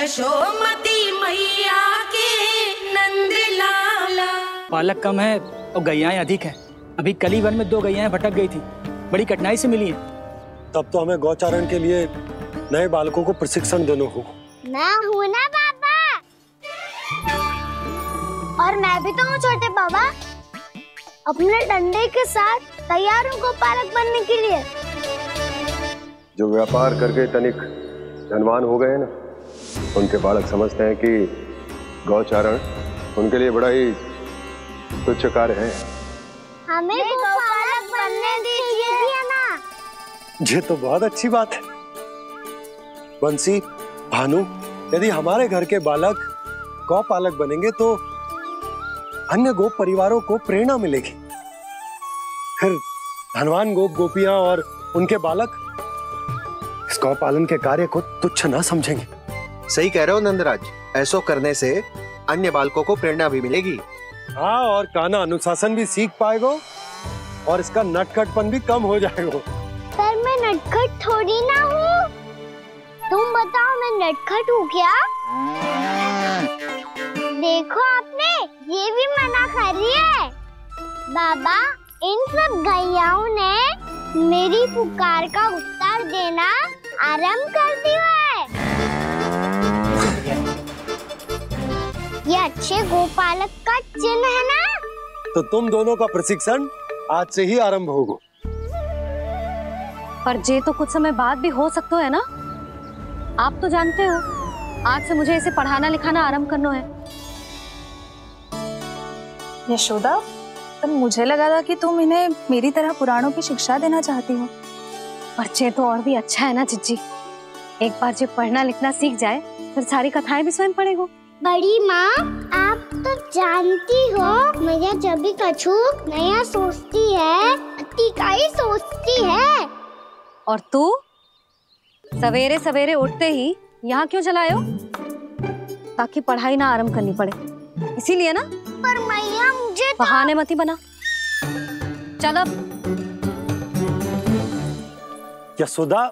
यशोमती मैया के नंद लाला। पालक कम है और गैयाएं अधिक हैं। अभी कल ही वन में 2 गैयाएं भटक गई थी, बड़ी कठिनाई से मिली हैं। तब तो हमें गौचारण के लिए नए बालकों को प्रशिक्षण देना होगा। मैं हूँ ना बाबा, और मैं भी तो हूँ छोटे बाबा। अपने डंडे के साथ तैयार हूँ गोपालक बनने के लिए। जो व्यापार करके तनिक धनवान हो गए हैं ना, उनके बालक समझते हैं कि गौचारण उनके लिए बड़ा ही तुच्छ कार्य है। हमें गोपालक बनने दीजिए ना। ये तो बहुत अच्छी बात है। बंसी, भानु, यदि हमारे घर के बालक गौपालक बनेंगे तो अन्य गोप परिवारों को प्रेरणा मिलेगी। फिर धनवान गोप गोपियां और उनके बालक इस गौपालन के कार्य को तुच्छ ना समझेंगे। सही कह रहे हो नंदराज, ऐसा करने से अन्य बालकों को प्रेरणा भी मिलेगी। हाँ, और कान्हा अनुशासन भी सीख पाएगा और इसका नटखटपन भी कम हो जाएगा। पर मैं नटखट थोड़ी ना हूँ। तुम बताओ, मैं नटखट हूँ क्या? देखो आपने ये भी मना कर रही है। बाबा, इन सब गैयाओं ने मेरी पुकार का उत्तर देना आरंभ कर दिया है। ये अच्छे गोपालक का चिन्ह है ना? तो तुम दोनों का प्रशिक्षण आज से ही आरंभ होगा। पर जे तो कुछ समय बाद भी हो सकता है ना। आप तो जानते हो, आज से मुझे इसे पढ़ाना लिखाना आरंभ करना है। यशोदा, पर मुझे लगा था कि तुम इन्हें मेरी तरह पुराणों की शिक्षा देना चाहती हो। पर जे तो और भी अच्छा है ना जिज्जी। एक बार जब पढ़ना लिखना सीख जाए फिर सारी कथाएं भी स्वयं पढ़ेगा। बड़ी माँ, आप तो जानती हो मैया जब भी कछु नया सोचती है, अतिका ही सोचती है। और तू सवेरे सवेरे उठते ही यहाँ क्यों चलायो? ताकि पढ़ाई ना आरंभ करनी पड़े, इसीलिए ना। पर मैया मुझे तो... बहाने मती बना। चल अब। यशोदा,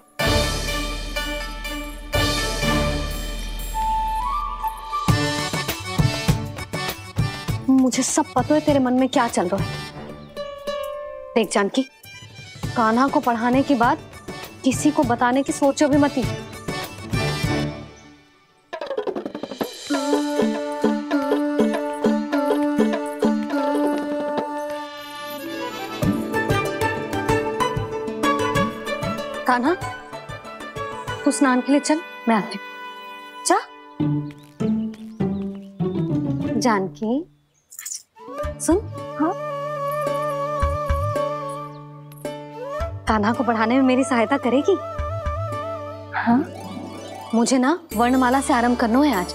मुझे सब पता है तेरे मन में क्या चल रहा है। देख जानकी, कान्हा को पढ़ाने की बात किसी को बताने की सोचो भी मती। कान्हा, तू स्नान के लिए चल, मैं आती हूँ। जा। जानकी, सुन। हाँ? कान्हा को पढ़ाने में मेरी सहायता करेगी? हाँ? मुझे ना वर्णमाला से आरंभ करना है आज।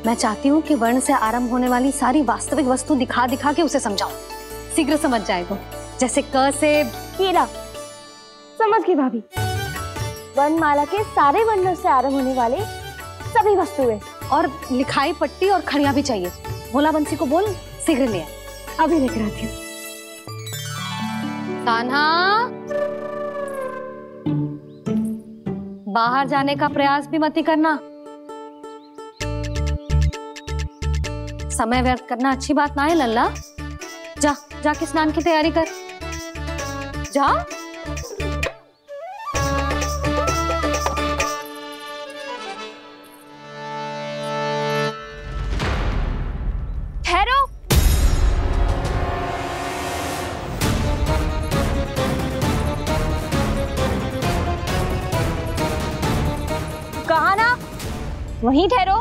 मैं चाहती हूँ कि वर्ण से आरंभ होने वाली सारी वास्तविक वस्तु दिखा दिखा के उसे समझाऊं। शीघ्र समझ जाएगा। जैसे क से कीड़ा। समझ गई भाभी। वर्णमाला के सारे वर्णों से आरंभ होने वाले सभी वस्तुएं। और लिखाई पट्टी और खड़िया भी चाहिए। भोला बंसी को बोल शीघ्र ले आए। अभी लेकर आती हूँ। कान्हा, बाहर जाने का प्रयास भी मत करना। समय व्यर्थ करना अच्छी बात ना है लल्ला। जा, जाके स्नान की तैयारी कर। जा। ठहरो। कहा ना, वहीं ठहरो।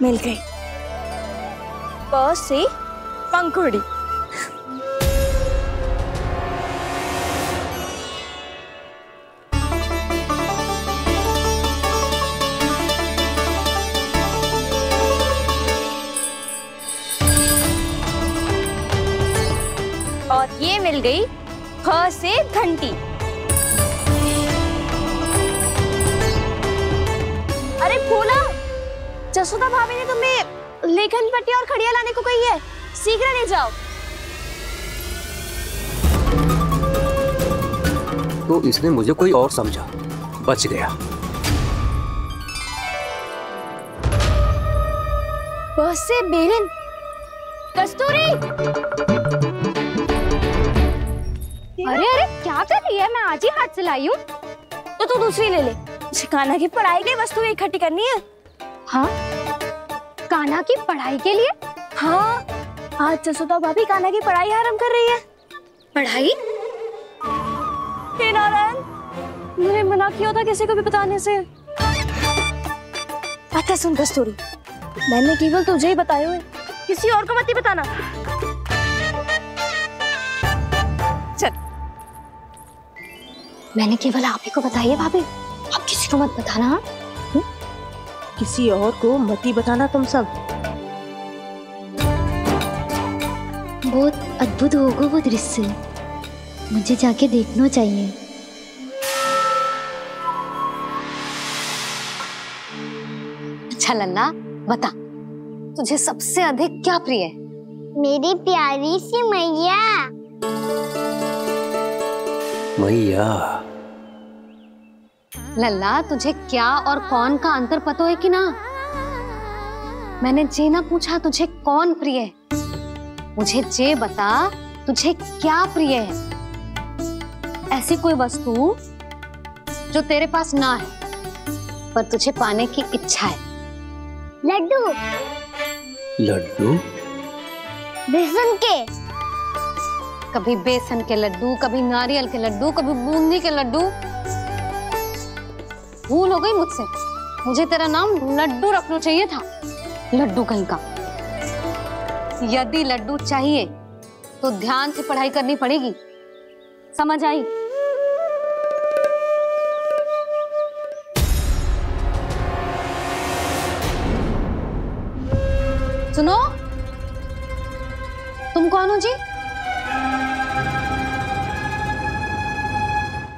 मिल गई। प से पंखुड़ी। और ये मिल गई ख से घंटी। अरे फूला, जसोदा भाभी ने तुम्हें लेखन पट्टी और खड़िया लाने को कही है, शीघ्र ले जाओ। तो इसने मुझे कोई और समझा, बच गया। बस से बेलन। कस्तूरी, अरे अरे क्या कर रही है? मैं आज ही हाथ से लाई हूँ। तो तू दूसरी ले ले। कान्हा की पढ़ाई के लिए वस्तु इकट्ठी करनी है। हाँ, कान्हा की पढ़ाई के लिए? हाँ, आज जसोदा भाभी कान्हा की पढ़ाई आरंभ कर रही है। पढ़ाई? हे नारायण, मैंने मना किया था किसी को भी बताने से। अच्छा सुन कस्तूरी, मैंने केवल तुझे ही बताया है, किसी और को मत ही बताना। चल। मैंने केवल आप ही को बताई है भाभी, आप किसी को मत बताना। किसी और को मत ही बताना तुम सब। बहुत अद्भुत होगा वो दृश्य, मुझे जाके देखना चाहिए। अच्छा लल्ला, बता तुझे सबसे अधिक क्या प्रिय है? मेरी प्यारी सी मैया। मैया। लल्ला, तुझे क्या और कौन का अंतर पता है कि ना? मैंने जे ना पूछा तुझे कौन प्रिय है, मुझे जे बता तुझे क्या प्रिय है। ऐसी कोई वस्तु जो तेरे पास ना है पर तुझे पाने की इच्छा है। लड्डू। लड्डू? बेसन के। कभी बेसन के लड्डू, कभी नारियल के लड्डू, कभी बूंदी के लड्डू। भूल हो गई मुझसे, मुझे तेरा नाम लड्डू रखना चाहिए था। लड्डू कहीं का। यदि लड्डू चाहिए तो ध्यान से पढ़ाई करनी पड़ेगी, समझ आई? सुनो, तुम कौन हो जी?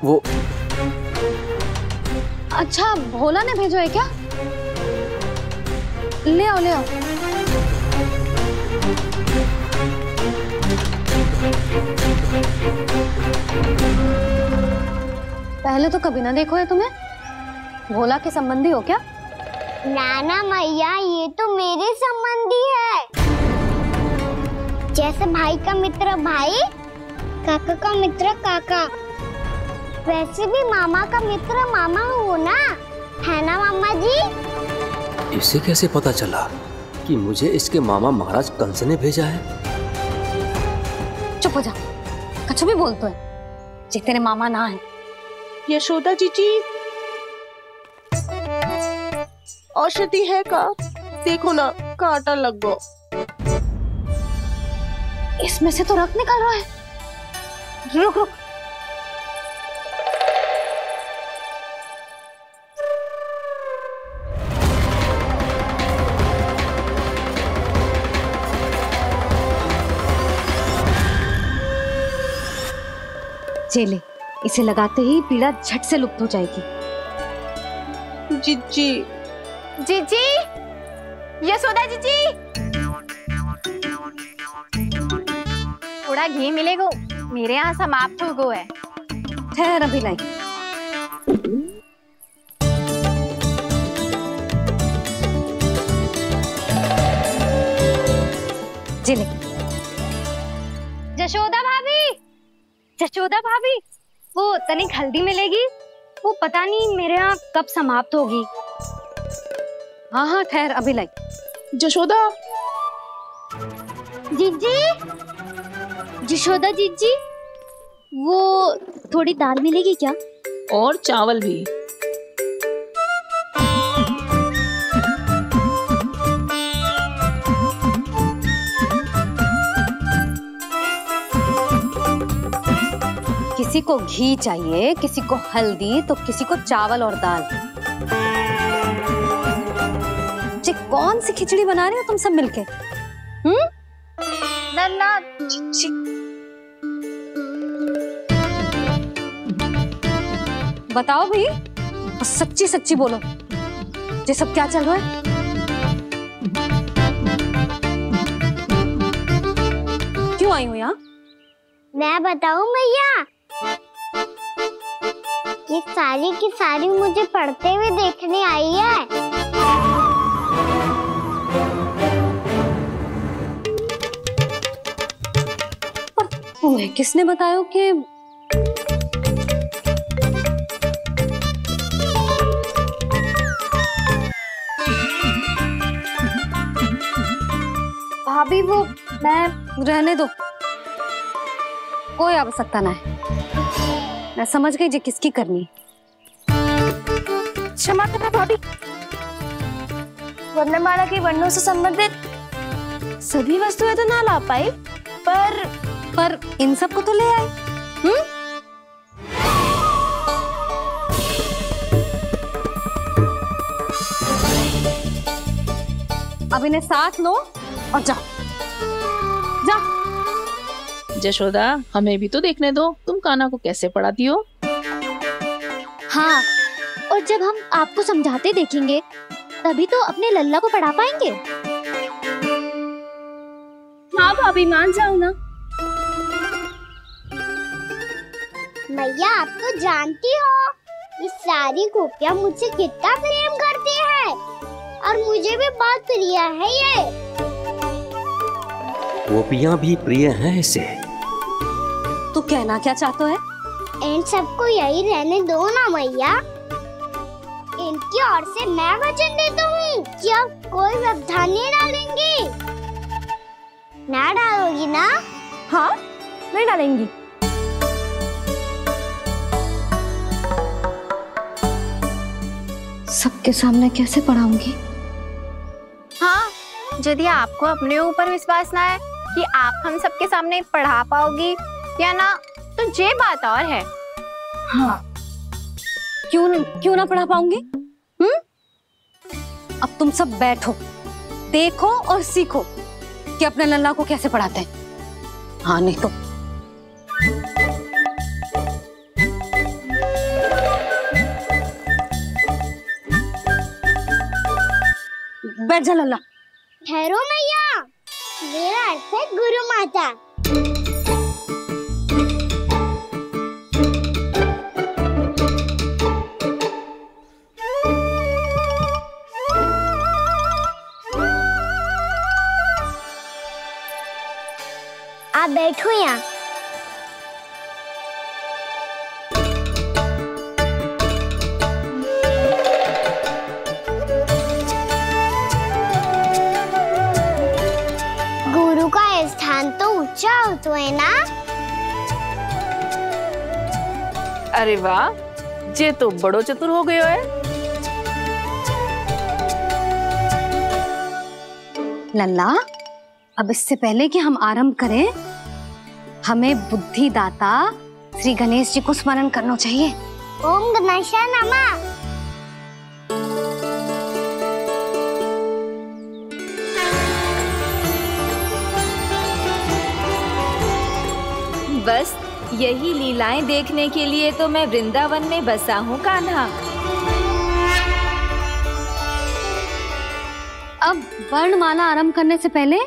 वो अच्छा, भोला ने भेजो है क्या? ले आओ ले आओ। पहले तो कभी ना देखो है तुम्हें। भोला के संबंधी हो क्या? नाना मैया, ये तो मेरे संबंधी है। जैसे भाई का मित्र भाई, काका का मित्र काका, वैसे भी मामा का मित्र मामा हो ना, है ना मामा जी? इसे कैसे पता चला कि मुझे इसके मामा महाराज कंस ने भेजा है? चुप हो जा, कछु भी बोलते है जे तेरे मामा ना है। यशोदा जीजी, औषधि है का? देखो ना, कांटा लग गो। इसमें से तो रक्त निकल रहा है। रुक रुक। चले, इसे लगाते ही पीड़ा झट से लुप्त हो जाएगी। जीजी, जीजी, यशोदा जीजी, थोड़ा घी मिलेगा, मेरे यहाँ समाप्त हो गया है। ठहर अभी लाई। चले। जशोदा भाभी, जशोदा भाभी, वो तनिक हल्दी मिलेगी? वो पता नहीं मेरे यहाँ कब समाप्त होगी। हाँ हाँ ठहर अभी लाई। जशोदा, जीजी, जशोदा जीजी, वो थोड़ी दाल मिलेगी क्या? और चावल भी। किसी को घी चाहिए, किसी को हल्दी, तो किसी को चावल और दाल। ये कौन सी खिचड़ी बना रहे हो तुम सब मिलके? नन्ना, बताओ भाई, सच्ची सच्ची बोलो, ये सब क्या चल रहा है? क्यों आई हूँ यहाँ? मैं बताऊं भैया, ये सारी की सारी मुझे पढ़ते हुए देखने आई है। पर तुम्हें किसने बताया कि भाभी वो मैं रहने दो, कोई आवश्यकता ना है, मैं समझ गई जी किसकी करनी। क्षमा करना भाभी, वर्णमाला के वर्णों से संबंधित सभी वस्तुएं तो ना ला पाई, पर इन सब को तो ले आए। अब इन्हें साथ लो और जाओ। जशोदा, हमें भी तो देखने दो, तुम कान्हा को कैसे पढ़ाती हो। हाँ, और जब हम आपको समझाते देखेंगे तभी तो अपने लल्ला को पढ़ा पाएंगे। हाँ भाभी, मान जाओ ना। मैया, आप तो जानती हो ये सारी गोपियां मुझसे कितना प्रेम करती है, और मुझे भी बहुत प्रिय है ये। गोपियां भी प्रिय हैं इसे। तू कहना क्या चाहते है? इन सबको यही रहने दो ना मैया। इनकी ओर से मैं वचन देता हूँ कि अब कोई व्यवधान नहीं डालेंगी। ना डालोगी ना? हाँ, नहीं डालेंगी। सबके सामने कैसे पढ़ाऊंगी? हाँ, यदि आपको अपने ऊपर विश्वास ना है कि आप हम सबके सामने पढ़ा पाओगी या ना, तो ये बात और है। हाँ, क्यों ना पढ़ा पाऊंगी? अब तुम सब बैठो, देखो और सीखो कि अपने लल्ला को कैसे पढ़ाते हैं। हाँ, नहीं तो बैठ जा लल्ला। ठहरो मैया, मेरा अर्थ है गुरु माता। आप बैठो यहाँ। गुरु का स्थान तो ऊंचा होता है ना? अरे वाह, जे तो बड़ो चतुर हो गयो है। लल्ला, अब इससे पहले कि हम आरंभ करें, हमें बुद्धिदाता श्री गणेश जी को स्मरण करना चाहिए। ओम गणेशाय नमः। बस यही लीलाएं देखने के लिए तो मैं वृंदावन में बसा हूँ कान्हा। अब वर्णमाला आरंभ करने से पहले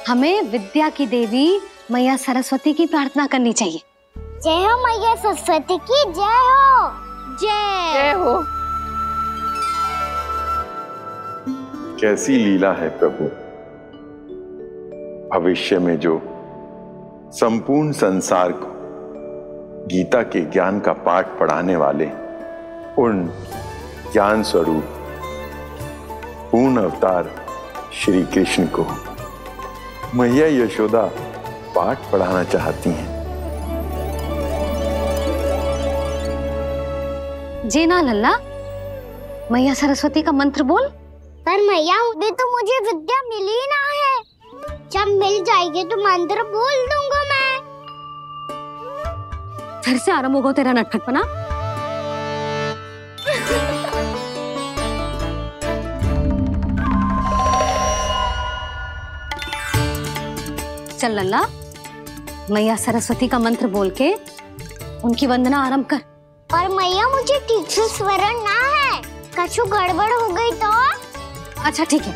हमें विद्या की देवी मैया सरस्वती की प्रार्थना करनी चाहिए। जय हो मैया सरस्वती की, जय हो। जय हो। कैसी लीला है प्रभु, भविष्य में जो संपूर्ण संसार को गीता के ज्ञान का पाठ पढ़ाने वाले उन ज्ञान स्वरूप पूर्ण अवतार श्री कृष्ण को मैया यशोदा पाठ पढ़ाना चाहती हैं। जी ना लल्ला, मैया सरस्वती का मंत्र बोल। पर मैया, अभी तो मुझे विद्या मिली ना है। जब मिल जाएगी तो मंत्र बोल दूंगा मैं। फिर से आरंभ होगा तेरा नटखटपना। चल लल्ला, मैया सरस्वती का मंत्र बोल के उनकी वंदना आरंभ कर। पर मैया मुझे ठीक से स्वरण ना है, कछु गड़बड़ हो गई तो? अच्छा ठीक है,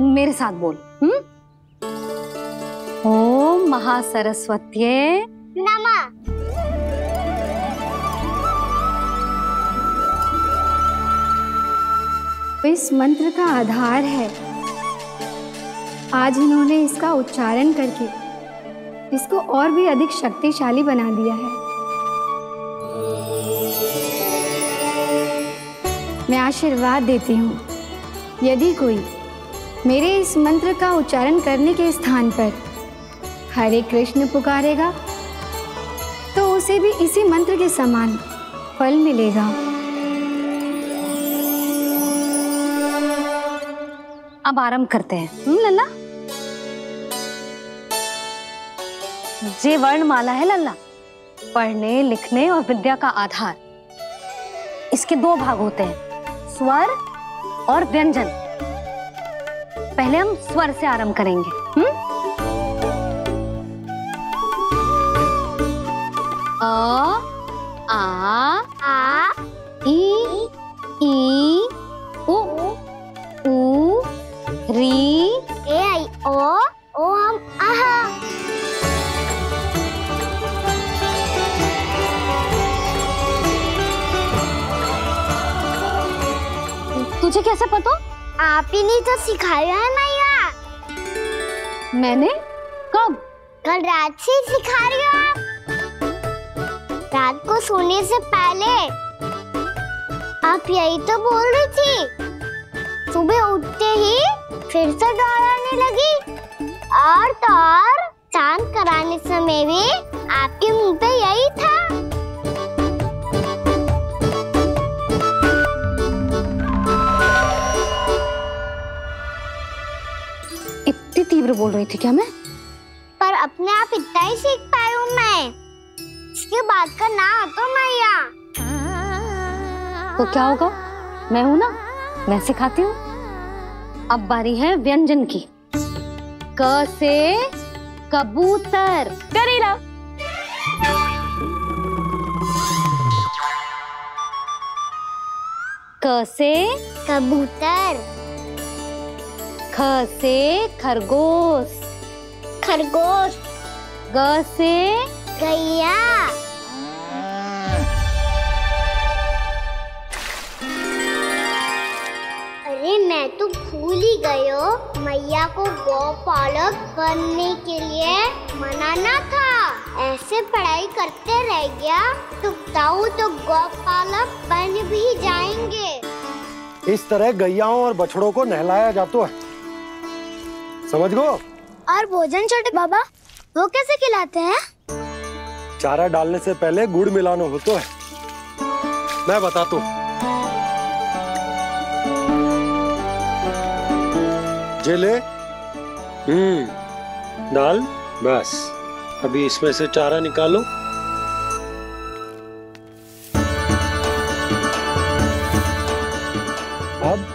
मेरे साथ बोल। ओम महासरस्वत्ये नमः। इस मंत्र का आधार है। आज इन्होंने इसका उच्चारण करके इसको और भी अधिक शक्तिशाली बना दिया है। मैं आशीर्वाद देती हूँ, यदि कोई मेरे इस मंत्र का उच्चारण करने के स्थान पर हरे कृष्ण पुकारेगा तो उसे भी इसी मंत्र के समान फल मिलेगा। अब आरंभ करते हैं। लल्ला, जे वर्णमाला है लल्ला, पढ़ने लिखने और विद्या का आधार। इसके दो भाग होते हैं, स्वर और व्यंजन। पहले हम स्वर से आरंभ करेंगे। अ, आ, ई, उ, री, ए आई ओ हम आहा। तुझे कैसे पता? आप ही ने तो सिखाया है मैया। मैंने? कब? कल रात से सिखा रही हो आप। रात को सोने से पहले आप यही तो बोल रही थी। सुबह उठते ही फिर से दोहराने लगी, और तो और चांद कराने समय भी आपके मुंह पे यही था। इतनी तीव्र बोल रही थी क्या मैं? पर अपने आप इतना ही सीख पाई हूँ मैं। इसके बाद का ना तो मैया। तो क्या होगा? मैं हूं ना, मैं सिखाती हूँ। अब बारी है व्यंजन की। क से कबूतर। करेला। क से कबूतर। ख से खरगोश। खरगोश। ग से गैया। अरे मैं तो भूल ही गई हो, मैया को गौपालक बनने के लिए मनाना था। ऐसे पढ़ाई करते रह गया तो ताऊ तो गौपालक बन भी जाएंगे। इस तरह गैयाओं और बछड़ों को नहलाया जाता है, समझ गो? और भोजन छोटे बाबा वो कैसे खिलाते हैं? चारा डालने से पहले गुड़ मिलाना होता है, मैं बताता हूँ। जेले डाल, बस अभी इसमें से चारा निकालो। अब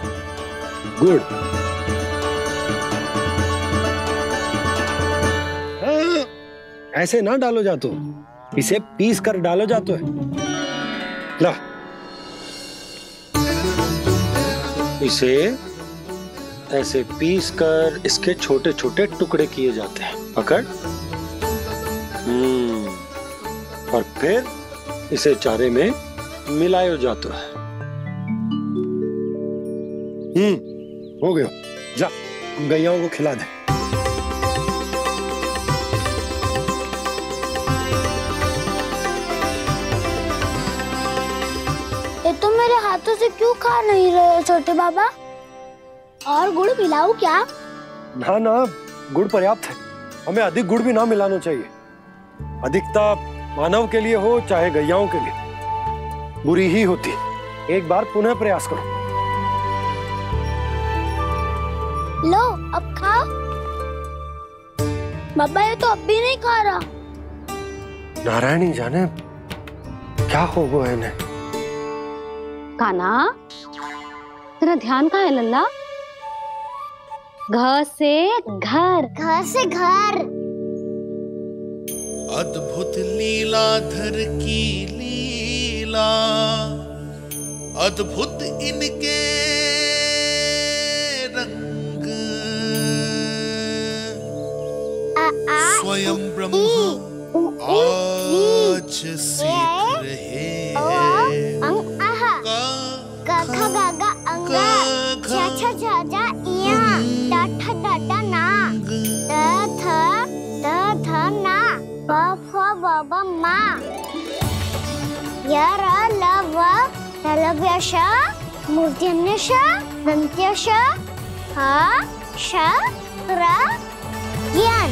गुड़। ऐसे ना डालो जातो, इसे पीस कर डालो जातो है। ला, इसे ऐसे पीस कर इसके छोटे छोटे टुकड़े किए जाते हैं। पकड़। और फिर इसे चारे में मिलाया जाता है। हो गया, जा गैयाओं को खिला दे। ये तो मेरे हाथों से क्यों खा नहीं रहे हो छोटे बाबा? और गुड़ मिलाऊं क्या? ना ना, गुड़ पर्याप्त है। हमें अधिक गुड़ भी ना मिलाना चाहिए। अधिकता मानव के लिए हो चाहे गैयाओं के लिए बुरी ही होती। एक बार पुनः प्रयास करो। लो अब खाओ। बाबा ये तो अब भी नहीं खा रहा। नारायणी जाने क्या हो गया इन्हें। कान्हा, तेरा ध्यान कहाँ है लल्ला? घ से घर। घर से घर। अद्भुत लीलाधर की लीलाएं लीला अद्भुत इनके रंग स्वयं ब्रह्म आज सीख रहे हैं क ख ग घ अंग छ छ छ ज इया ट ठ ड ड ना द थ ना प फ ब ब मा य र ल व तलव्य श मूर्धन्य श दन्त्य श ह श र ज्ञान।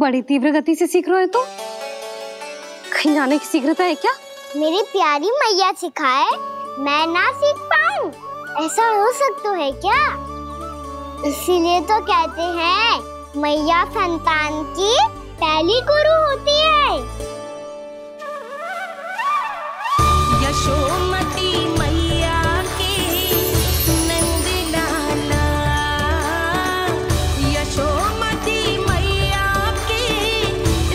बड़ी तीव्र गति से सीख रहे हो तो कहीं जाने की शीघ्रता है क्या? मेरी प्यारी मैया सिखाए मैं ना सीख पाऊं, ऐसा हो सकता है क्या? इसीलिए तो कहते हैं मैया संतान की पहली गुरु होती है। यशोमती मैया के नंद लाला, यशोमती मैया के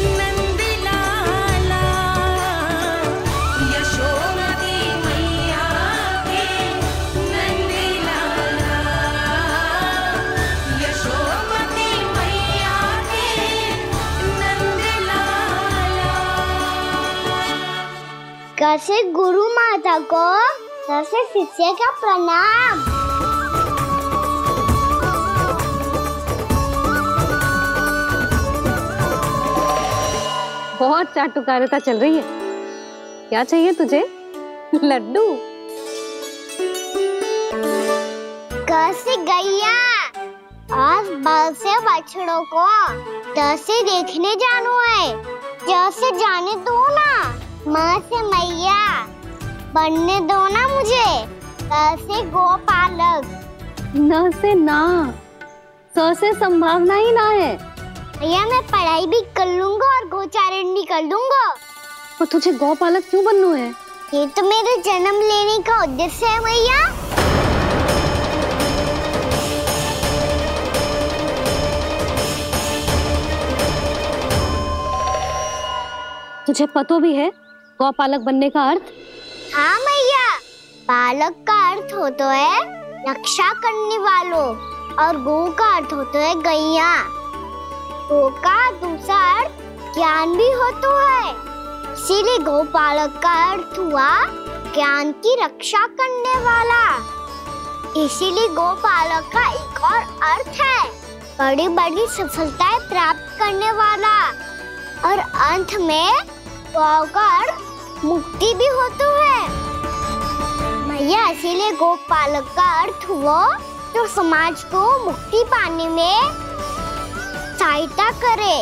नंद लाला, यशोमती मैया के नंद लाला, यशोमती मैया के नंद लाला। कैसे गुरु माता को कैसे शिष्य का प्रणाम। बहुत चाटुकारिता चल रही है। क्या चाहिए तुझे? लड्डू? कैसे गैया आज बल से बछड़ों को कैसे देखने जानो है, जैसे जाने दो ना, माँ से मैया बनने दो ना मुझे, कैसे गोपालक। न से ना, स से संभावना ही ना है। भैया मैं पढ़ाई भी कर लूंगा और गोचारण भी कर दूंगा। तो तुझे गौपालक क्यों बनना है? ये तो मेरे जन्म लेने का उद्देश्य है भैया। तुझे पता भी है गौपालक बनने का अर्थ? हाँ मैया, पालक का अर्थ होता है रक्षा करने वालों और गौ का अर्थ होता है गैया। गौ का दूसरा अर्थ ज्ञान भी होता है, इसीलिए गौपालक का अर्थ हुआ ज्ञान की रक्षा करने वाला। इसीलिए गौपालक का एक और अर्थ है बड़ी बड़ी सफलताएं प्राप्त करने वाला, और अंत में गौ का अर्थ मुक्ति भी होता है। भैया इसीलिए गोपालक का अर्थ हुआ जो समाज को मुक्ति पाने में सहायता करे।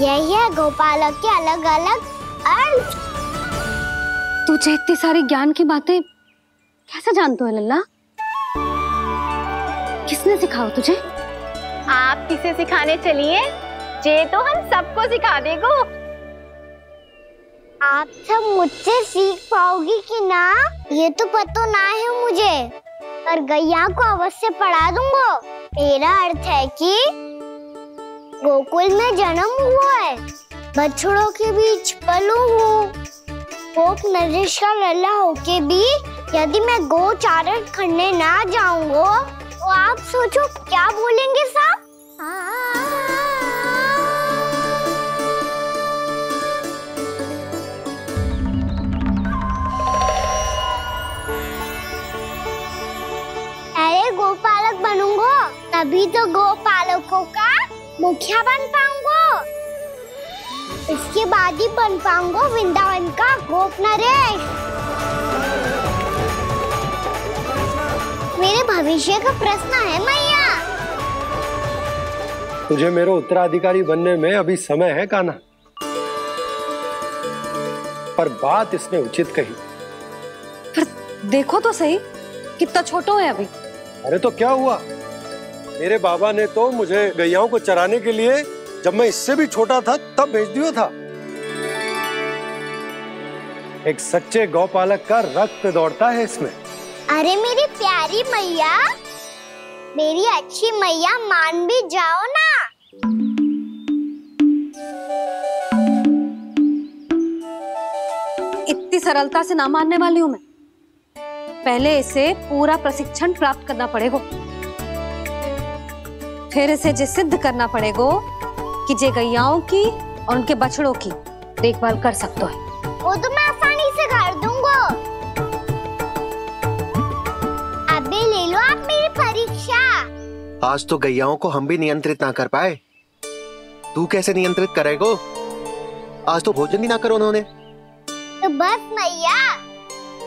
यही है गोपालक के अलग अलग अर्थ। तुझे इतनी सारी ज्ञान की बातें कैसे जानते हो लल्ला? किसने सिखाया तुझे? आप किसे सिखाने चलिए, जे तो हम सबको सिखा देगो। आप सब मुझसे सीख पाओगी कि ना ये तो पता ना है मुझे, पर गैया को अवश्य पढ़ा दूंगा। मेरा अर्थ है कि गोकुल में जन्म हुआ है, बछड़ों के बीच पलू हूँ, गोप नरेश का लल्ला होके भी यदि मैं गोचारण करने ना जाऊंगा तो आप सोचो क्या बोलेंगे साहब? अरे गोपालक बनूंगा तभी तो गोपालकों का मुखिया बन पाऊंगा, इसके बाद ही बन पाऊंगा वृंदावन का गोप नरेश। मेरे भविष्य का प्रश्न है मैया। तुझे मेरे उत्तराधिकारी बनने में अभी समय है कान्हा, पर बात इसने उचित कही। पर देखो तो सही कितना छोटा है अभी। अरे तो क्या हुआ, मेरे बाबा ने तो मुझे गैयाओं को चराने के लिए जब मैं इससे भी छोटा था तब भेज दिया था। एक सच्चे गौपालक का रक्त दौड़ता है इसमें। अरे मेरी प्यारी मैया, मेरी अच्छी मैया, मान भी जाओ ना। इतनी सरलता से ना मानने वाली हूं मैं। पहले इसे पूरा प्रशिक्षण प्राप्त करना पड़ेगा, फिर इसे जे सिद्ध करना पड़ेगा कि जे गैयाओं की और उनके बछड़ों की देखभाल कर सकते है। वो तो मैं आसानी से कर दूंगा। अबे ले लो आप मेरी परीक्षा। आज तो गैयाओं को हम भी नियंत्रित ना कर पाए, तू कैसे नियंत्रित करेगो? आज तो भोजन ही ना करो उन्होंने। तो बस मैया,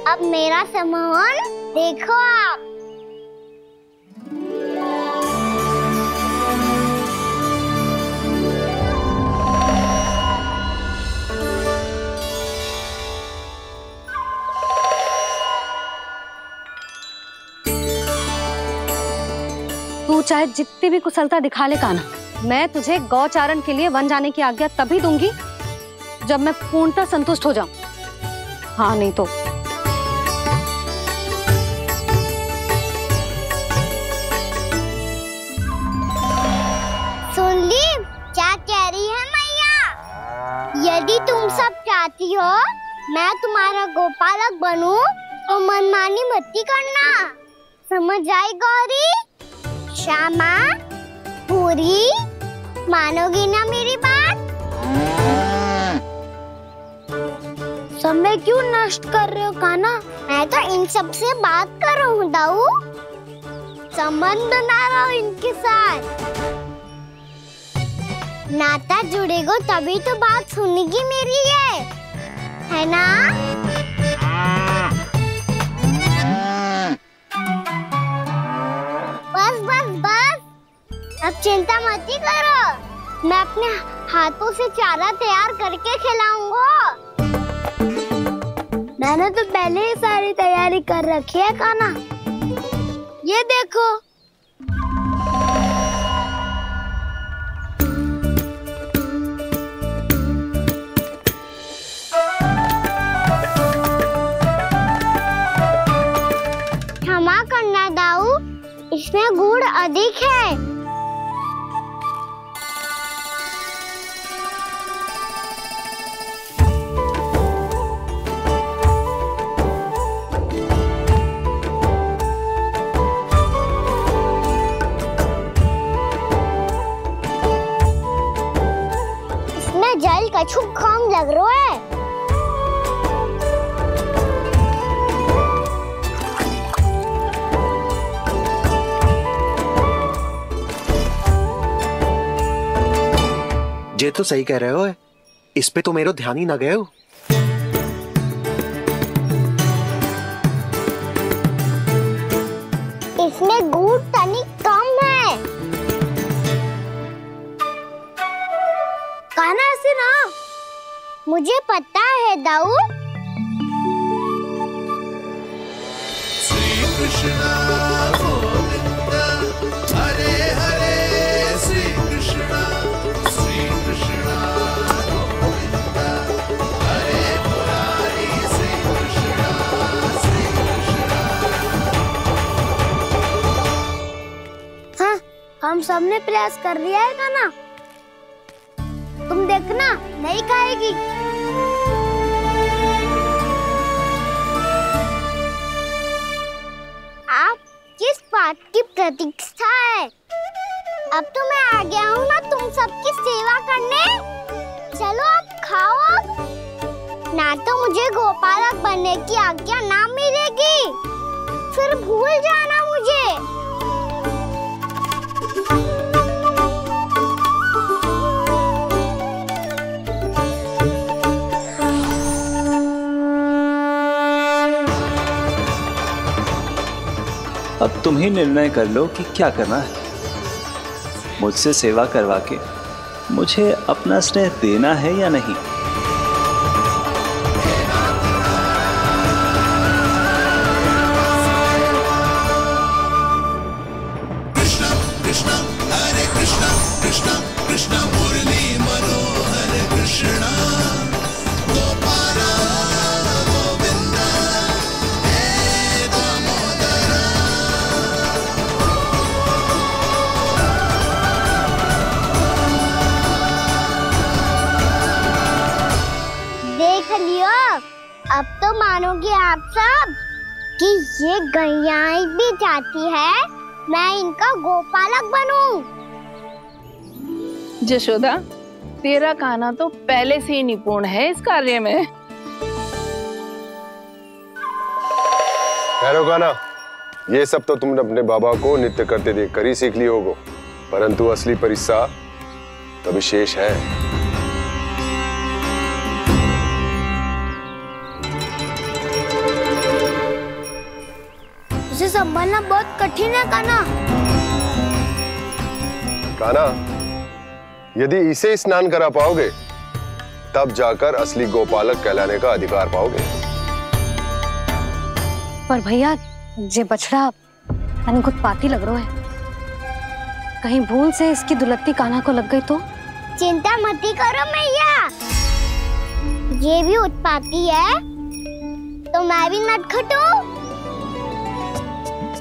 अब मेरा सम्मान देखो आप। तू चाहे जितनी भी कुशलता दिखा ले कान्हा, मैं तुझे गौचारण के लिए वन जाने की आज्ञा तभी दूंगी जब मैं पूर्णतः संतुष्ट हो जाऊं। हाँ नहीं तो सुन ली क्या कह रही है मैया? यदि तुम सब चाहती हो मैं तुम्हारा गोपालक बनूं तो मनमानी मत करना, समझ आई गौरी? श्यामा, पूरी, मानोगी ना मेरी बात? समय क्यों नष्ट कर रहे हो कान्हा? मैं तो इन सब से बात कर रहा हूँ दाऊ, संबंध बना रहा हूँ इनके साथ। नाता जुड़ेगा तभी तो बात सुनेगी मेरी है ना? बस बस बस, अब चिंता मत ही करो, मैं अपने हाथों से चारा तैयार करके खिलाऊंगा। मैंने तो पहले ही सारी तैयारी कर रखी है कान्हा, ये देखो। क्षमा करना दाऊ, इसमें गुड़ अधिक है। इसमें जल कछु कम लग रहा है। ये तो सही कह रहे हो, इस पे तो मेरो ध्यान ही ना गए हो। इसमें गुड़ तनिक कम है। कान्हा ऐसे ना, मुझे पता है दाऊ। श्री कृष्णा गोविंद हरे हरे, श्री कृष्णा गोविंद हरे मुरारी, श्री कृष्णा हाँ, हम सबने प्रयास कर लिया है कान्हा, तुम देखना नहीं खाएगी। आप किस बात की प्रतीक्षा है? अब तो मैं आ गया हूँ ना तुम सबकी सेवा करने। चलो अब खाओ अब। ना तो मुझे गोपालक बनने की आज्ञा ना मिलेगी, फिर भूल जाना मुझे। अब तुम ही निर्णय कर लो कि क्या करना है। मुझसे सेवा करवा के मुझे अपना स्नेह देना है या नहीं। कृष्णा कृष्णा हरे कृष्णा, कृष्णा कृष्णा मुरली मनोहर कृष्णा, गोपाला गोविंदा हे दामोदर। देख लियो। अब तो मानोगे आप सब कि ये गैयाएं भी चाहती है मैं इनका गोपालक बनूं। जशोदा, तेरा कान्हा तो पहले से ही निपुण है इस कार्य में। ठहरो कान्हा, ये सब तो तुमने अपने बाबा को नृत्य करते देख कर ही सीख ली होगो, परंतु असली परिश्रम तो विशेष है। उसे संभालना बहुत कठिन है कान्हा। कान्हा, यदि इसे स्नान करा पाओगे तब जाकर असली गोपालक कहलाने का अधिकार पाओगे। पर भैया ये बछड़ा तनिक उत्पाती लग रहा है, कहीं भूल से इसकी दुलत्ती कान्हा को लग गई तो? चिंता मत करो मैया, ये भी उत्पाती है तो मैं भी नटखट हूँ।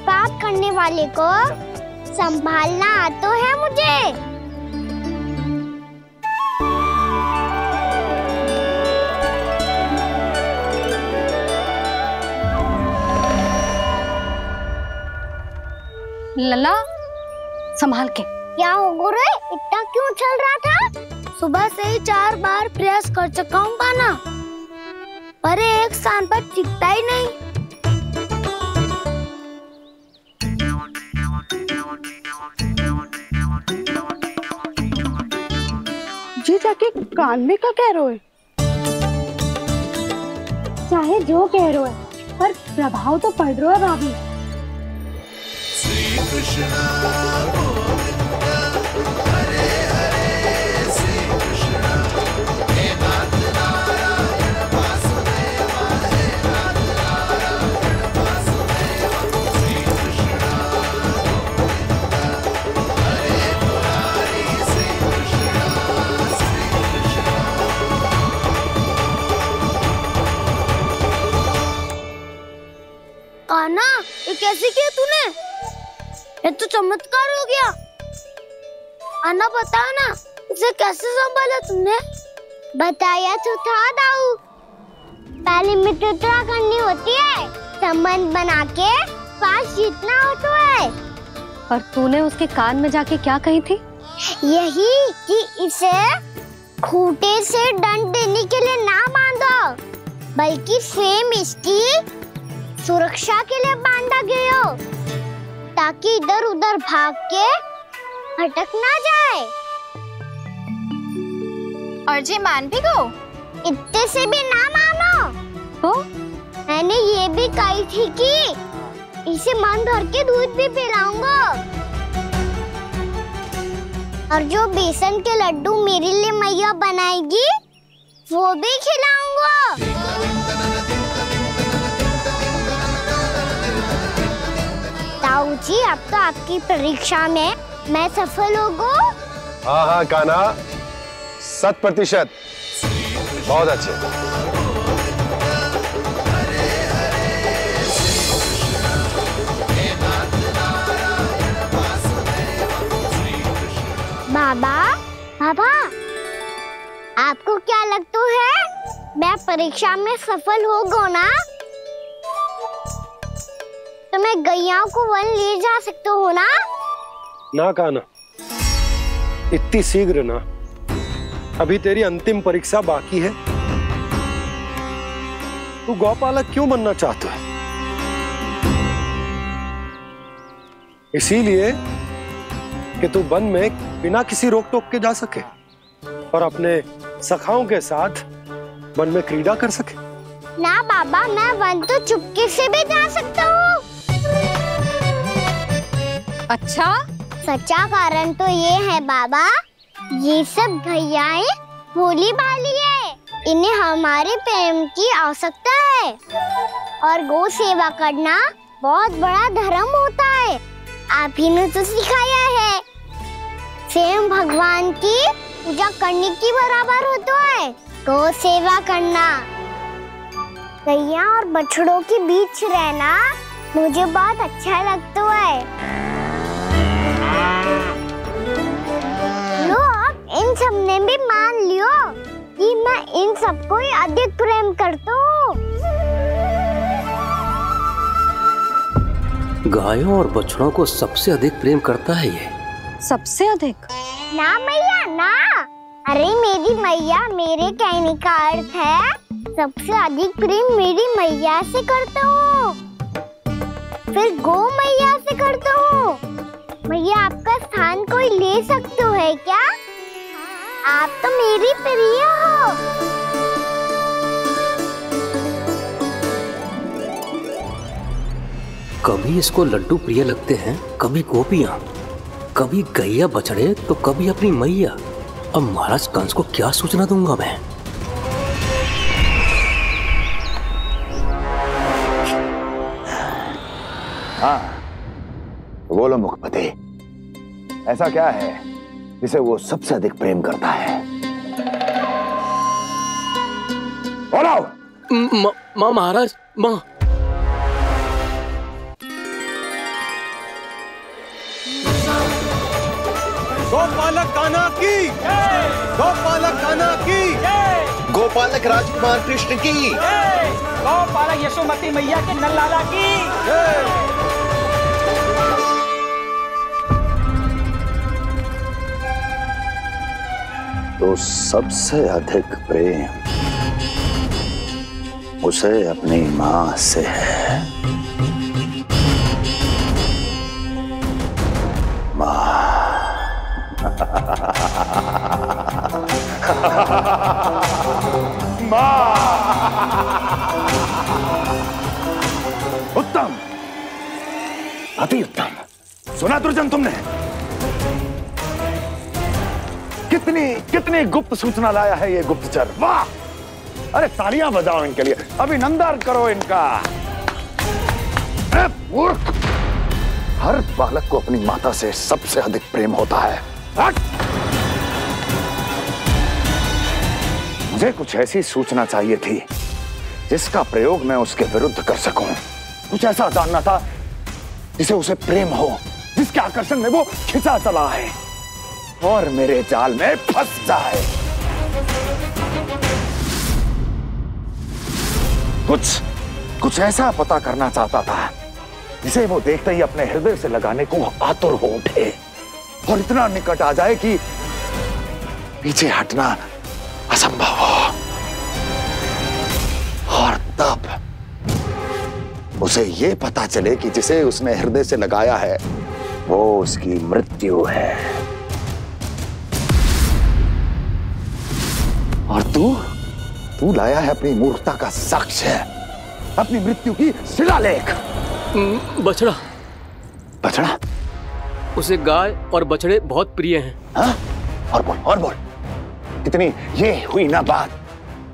पाप करने वाले को संभालना आता है मुझे। लला संभाल के। क्या हो गुरु, इतना क्यों चल रहा था? सुबह से ही 4 बार प्रयास कर चुका हूँ कान्हा, पर एक स्थान पर टिकता ही नहीं। जी जाके कान में क्या कह रहे हो? चाहे जो कह रहे हो पर प्रभाव तो पड़ रहा है भाभी। श्री कृष्ण गोविंद हरे हरे, श्री कृष्ण हे नाथ नारायण वासुदेव, हे नाथ नारायण वासुदेव, श्री कृष्ण गोविंद हरे मुरारी, श्री कृष्ण कान्हा, ये कैसे किया तूने? ये तो चमत्कार हो गया। अन्ना बता ना, इसे कैसे संभाला तुमने? बताया तो था दाऊ, पहले मित्रता करनी होती है, संबंध बना के पास जीतना होता है। पर तूने उसके कान में जाके क्या कही थी? यही कि इसे खूंटे से दंड देने के लिए ना बांधो, बल्कि स्वयं इसकी सुरक्षा के लिए बांधा गया हो, ताकि इधर उधर भाग के भटक ना जाए। और जी मान भी गो? इतने से भी ना मानो। तो मैंने ये भी कही थी कि इसे मन भर के दूध भी पिलाऊंगा, और जो बेसन के लड्डू मेरे लिए मैया बनाएगी वो भी खिलाऊंगा। ताऊ जी, अब तो आपकी परीक्षा में मैं सफल होगा। हाँ हाँ कान्हा, 100%। बहुत अच्छे। बाबा, बाबा, आपको क्या लगता है मैं परीक्षा में सफल होगा ना? तो मैं गैयाओं को वन ले जा सकता हूँ ना? ना कान्हा, इतनी शीघ्र ना, अभी तेरी अंतिम परीक्षा बाकी है। तू गौपालक क्यों बनना चाहता है? इसीलिए कि तू वन में बिना किसी रोक टोक के जा सके और अपने सखाओं के साथ वन में क्रीड़ा कर सके। ना बाबा, मैं वन तो चुपके से भी जा सकता हूँ। अच्छा, सच्चा कारण तो ये है बाबा, ये सब गैयाएं भोली भाली है, इन्हें हमारे प्रेम की आवश्यकता है, और गौ सेवा करना बहुत बड़ा धर्म होता है। आप ही ने तो सिखाया है, स्वयं भगवान की पूजा करने की बराबर होता है गौ सेवा करना। गैया और बछड़ों के बीच रहना मुझे बहुत अच्छा लगता है। लो, अब इन सब ने भी मान लियो कि मैं इन सबको अधिक प्रेम प्रेम करता हूँ। गायों और बछड़ों को सबसे अधिक प्रेम करता है ये। सबसे अधिक? ना मैया ना, अरे मेरी मैया, मेरे कहने का अर्थ है सबसे अधिक प्रेम मेरी मैया से करता हूँ, फिर गौ मैया से करता हूँ। मैया आपका स्थान कोई ले सकते है क्या? आप तो मेरी प्रिय हो। कभी इसको लड्डू प्रिय लगते हैं, कभी गोपियां, कभी गैया बछड़े, तो कभी अपनी मैया। अब महाराज कंस को क्या सूचना दूंगा मैं? हाँ, बोलो मुखपति, ऐसा क्या है जिसे वो सबसे अधिक प्रेम करता है? बोलो। माँ महाराज, माँ। गोपालक कान्हा की, गोपालक कान्हा की, गोपालक राजकुमार कृष्ण की, गोपालक यशोमती मैया के नल्लाला की। तो सबसे अधिक प्रेम उसे अपनी मां से है। उत्तम, अति उत्तम। सुना दुर्जन तुमने? कितनी गुप्त सूचना लाया है ये गुप्तचर। वाह! अरे तालियां बजाओ इनके लिए, अभिनंदन करो इनका। मूर्ख, हर बालक को अपनी माता से सबसे अधिक प्रेम होता है। मुझे कुछ ऐसी सूचना चाहिए थी जिसका प्रयोग मैं उसके विरुद्ध कर सकूं। कुछ ऐसा जानना था जिसे उसे प्रेम हो, जिसके आकर्षण में वो खिंचा चला है और मेरे जाल में फंस जाए। कुछ ऐसा पता करना चाहता था जिसे वो देखते ही अपने हृदय से लगाने को आतुर हो उठे और इतना निकट आ जाए कि पीछे हटना असंभव हो। और तब उसे ये पता चले कि जिसे उसने हृदय से लगाया है वो उसकी मृत्यु है। और तू लाया है अपनी मूर्खता का साक्ष्य, अपनी मृत्यु की शिलालेख। बछड़ा। बछड़ा? उसे गाय और बछड़े बहुत प्रिय हैं। हाँ? और बोल। कितनी ये हुई ना बात,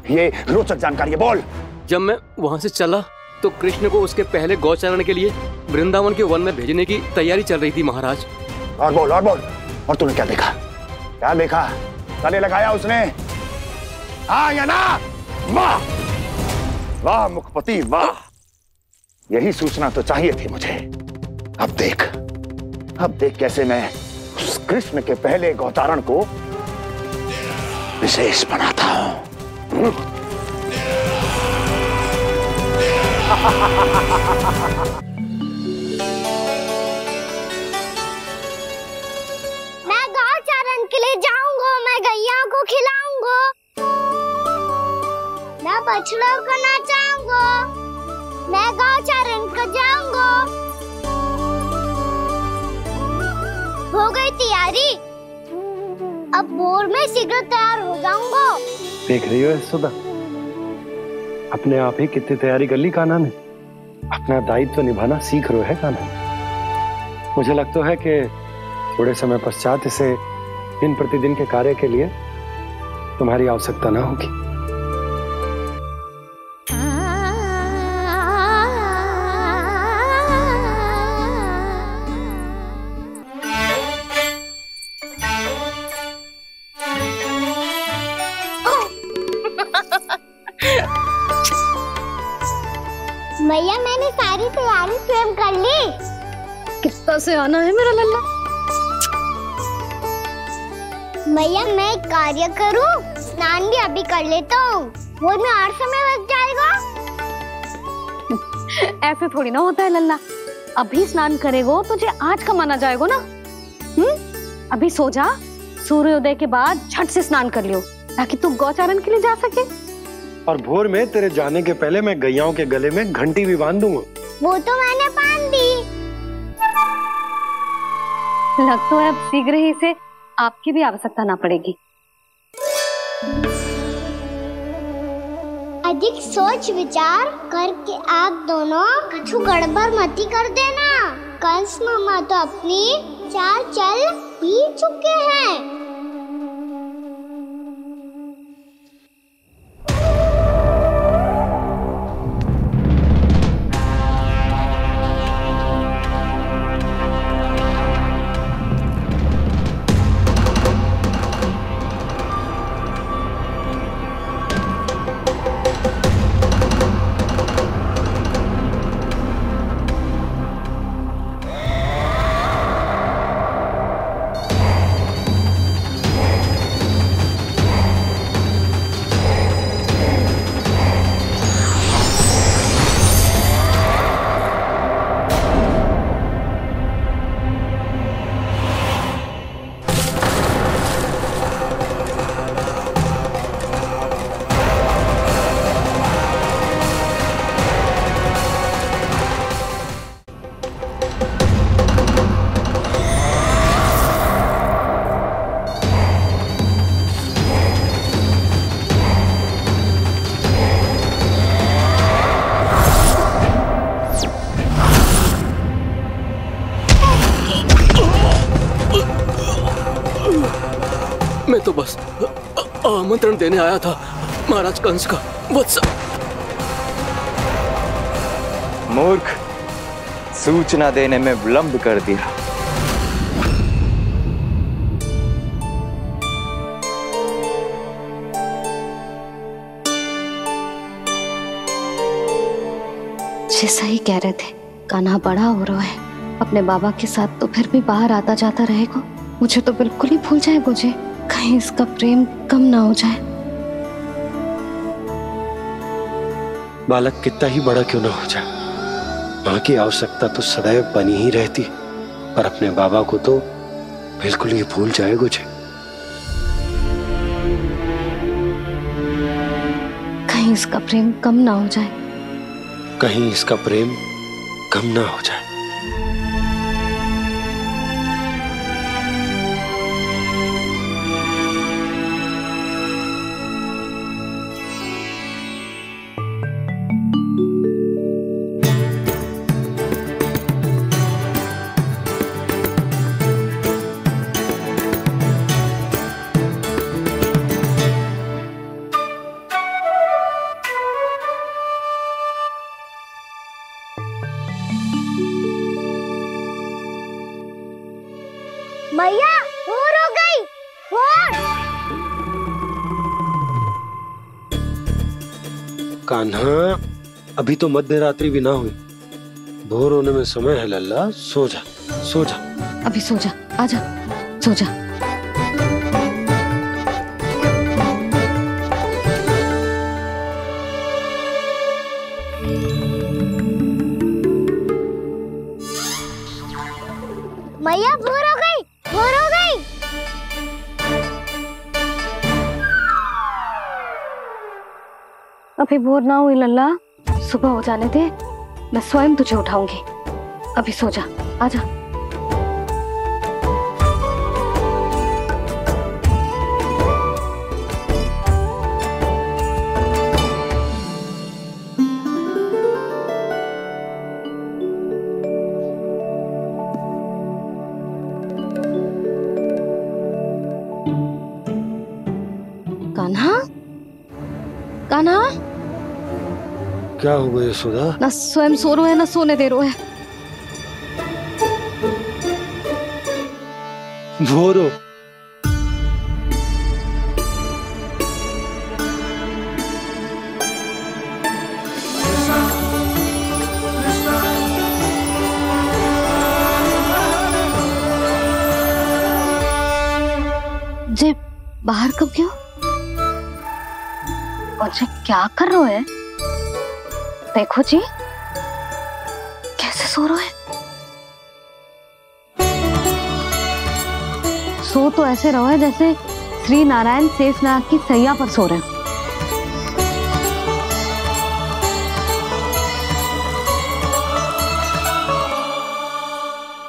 ये रोचक जानकारी है, बोल। जब मैं वहां से चला तो कृष्ण को उसके पहले गौचारण के लिए वृंदावन के वन में भेजने की तैयारी चल रही थी महाराज। और बोल। और तूने क्या देखा? गले लगाया उसने? हाँ या ना? वाह वाह मुखपति वाह, यही सूचना तो चाहिए थी मुझे। अब देख कैसे मैं उस कृष्ण के पहले गौचारण को विशेष बनाता हूं। मैं गौचारण के लिए जाऊंगा, मैं गैया को खिलाऊंगा, मैं बछड़ों को नचाऊंगा, मैं गौचारण को जाऊंगा। हो गई तैयारी, अब भोर में शीघ्र तैयार हो जाऊंगा। देख रही हो यशोदा, अपने आप ही कितनी तैयारी कर ली कान्हा ने। अपना दायित्व निभाना सीख रहे है कान्हा। मुझे लगता है कि थोड़े समय पश्चात इसे दिन प्रतिदिन के कार्य के लिए तुम्हारी आवश्यकता ना होगी। मैया मैंने सारी तैयारी स्वयं कर ली। कितना से आना है मेरा लल्ला? मैया मैं कार्य करूं, स्नान भी अभी कर लेता हूँ। भोर में और समय लग जाएगा। ऐसे थोड़ी ना होता है लल्ला, अभी स्नान करेगो तुझे आज का माना जाएगा ना। अभी सो जा, सूर्योदय के बाद झट से स्नान कर लियो ताकि तू गौचारण के लिए जा सके। और भोर में तेरे जाने के पहले मैं गैयाओं के गले में घंटी भी बांध दूंगा। वो तो मैंने बांध दी। लग तो है अब शीघ्र ही से आपकी भी आवश्यकता ना पड़ेगी। अधिक सोच विचार करके आप दोनों कछु गड़बड़ मती कर देना। कंस मामा तो अपनी चाल चल भी चुके हैं। मैं तो बस आमंत्रण देने आया था महाराज कंस का। वत्स मूर्ख, सूचना देने में विलंब कर दिया। जैसा ही कह रहे थे, कान्हा बड़ा हो रहा है, अपने बाबा के साथ तो फिर भी बाहर आता जाता रहेगा। मुझे तो बिल्कुल ही भूल जाए मुझे, कहीं इसका प्रेम कम ना हो जाए। बालक कितना ही बड़ा क्यों ना हो जाए, माँ की आवश्यकता तो सदैव बनी ही रहती, पर अपने बाबा को तो बिल्कुल ही भूल जाए मुझे। कहीं इसका प्रेम कम ना हो जाए, कहीं इसका प्रेम कम ना हो जाए। भैया भोर हो गई। भोर। कान्हा, अभी तो मध्य रात्रि भी ना हुई, भोर होने में समय है लल्ला। सो जा, सो जा। अभी सो जा, आजा, सो जा। भैया भोर हो गई, भोर हो गई। अभी भोर ना हुई लल्ला, सुबह हो जाने दे, मैं स्वयं तुझे उठाऊंगी। अभी सो जा, आजा। कान्हा, कान्हा, क्या हो गया सुधा? ना स्वयं सो रो है ना सोने दे रो है। भोरो, जे बाहर कब गयो? और जी क्या कर रहे हैं? देखो जी कैसे सो रहे हैं। सो तो ऐसे रहो है जैसे श्री नारायण शेषनाग की सैया पर सो रहे हैं।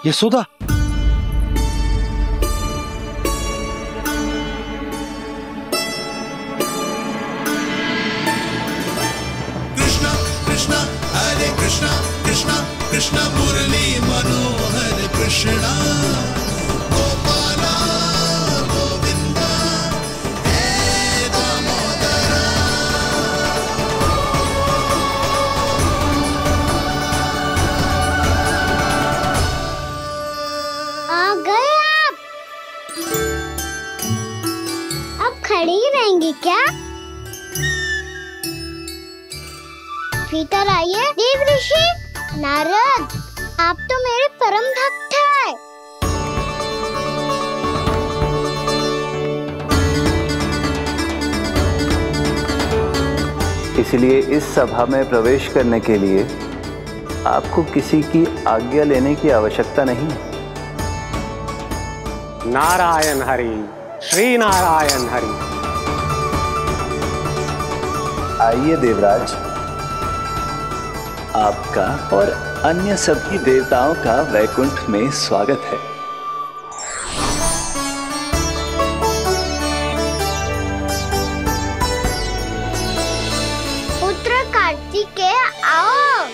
यशोदा, कृष्णा कृष्णा हरे कृष्णा कृष्णा कृष्णा मुरली मनोहर कृष्णा गोपाला गोविंदा हे दामोदरा। आ गए आप। अब खड़ी रहेंगी क्या? भीतर आइए देव ऋषि। नारद, आप तो मेरे परम भक्त हैं। इसलिए इस सभा में प्रवेश करने के लिए आपको किसी की आज्ञा लेने की आवश्यकता नहीं है। नारायण हरि, श्री नारायण हरि। आइए देवराज, आपका और अन्य सभी देवताओं का वैकुंठ में स्वागत है। पुत्र कार्तिकेय आओ।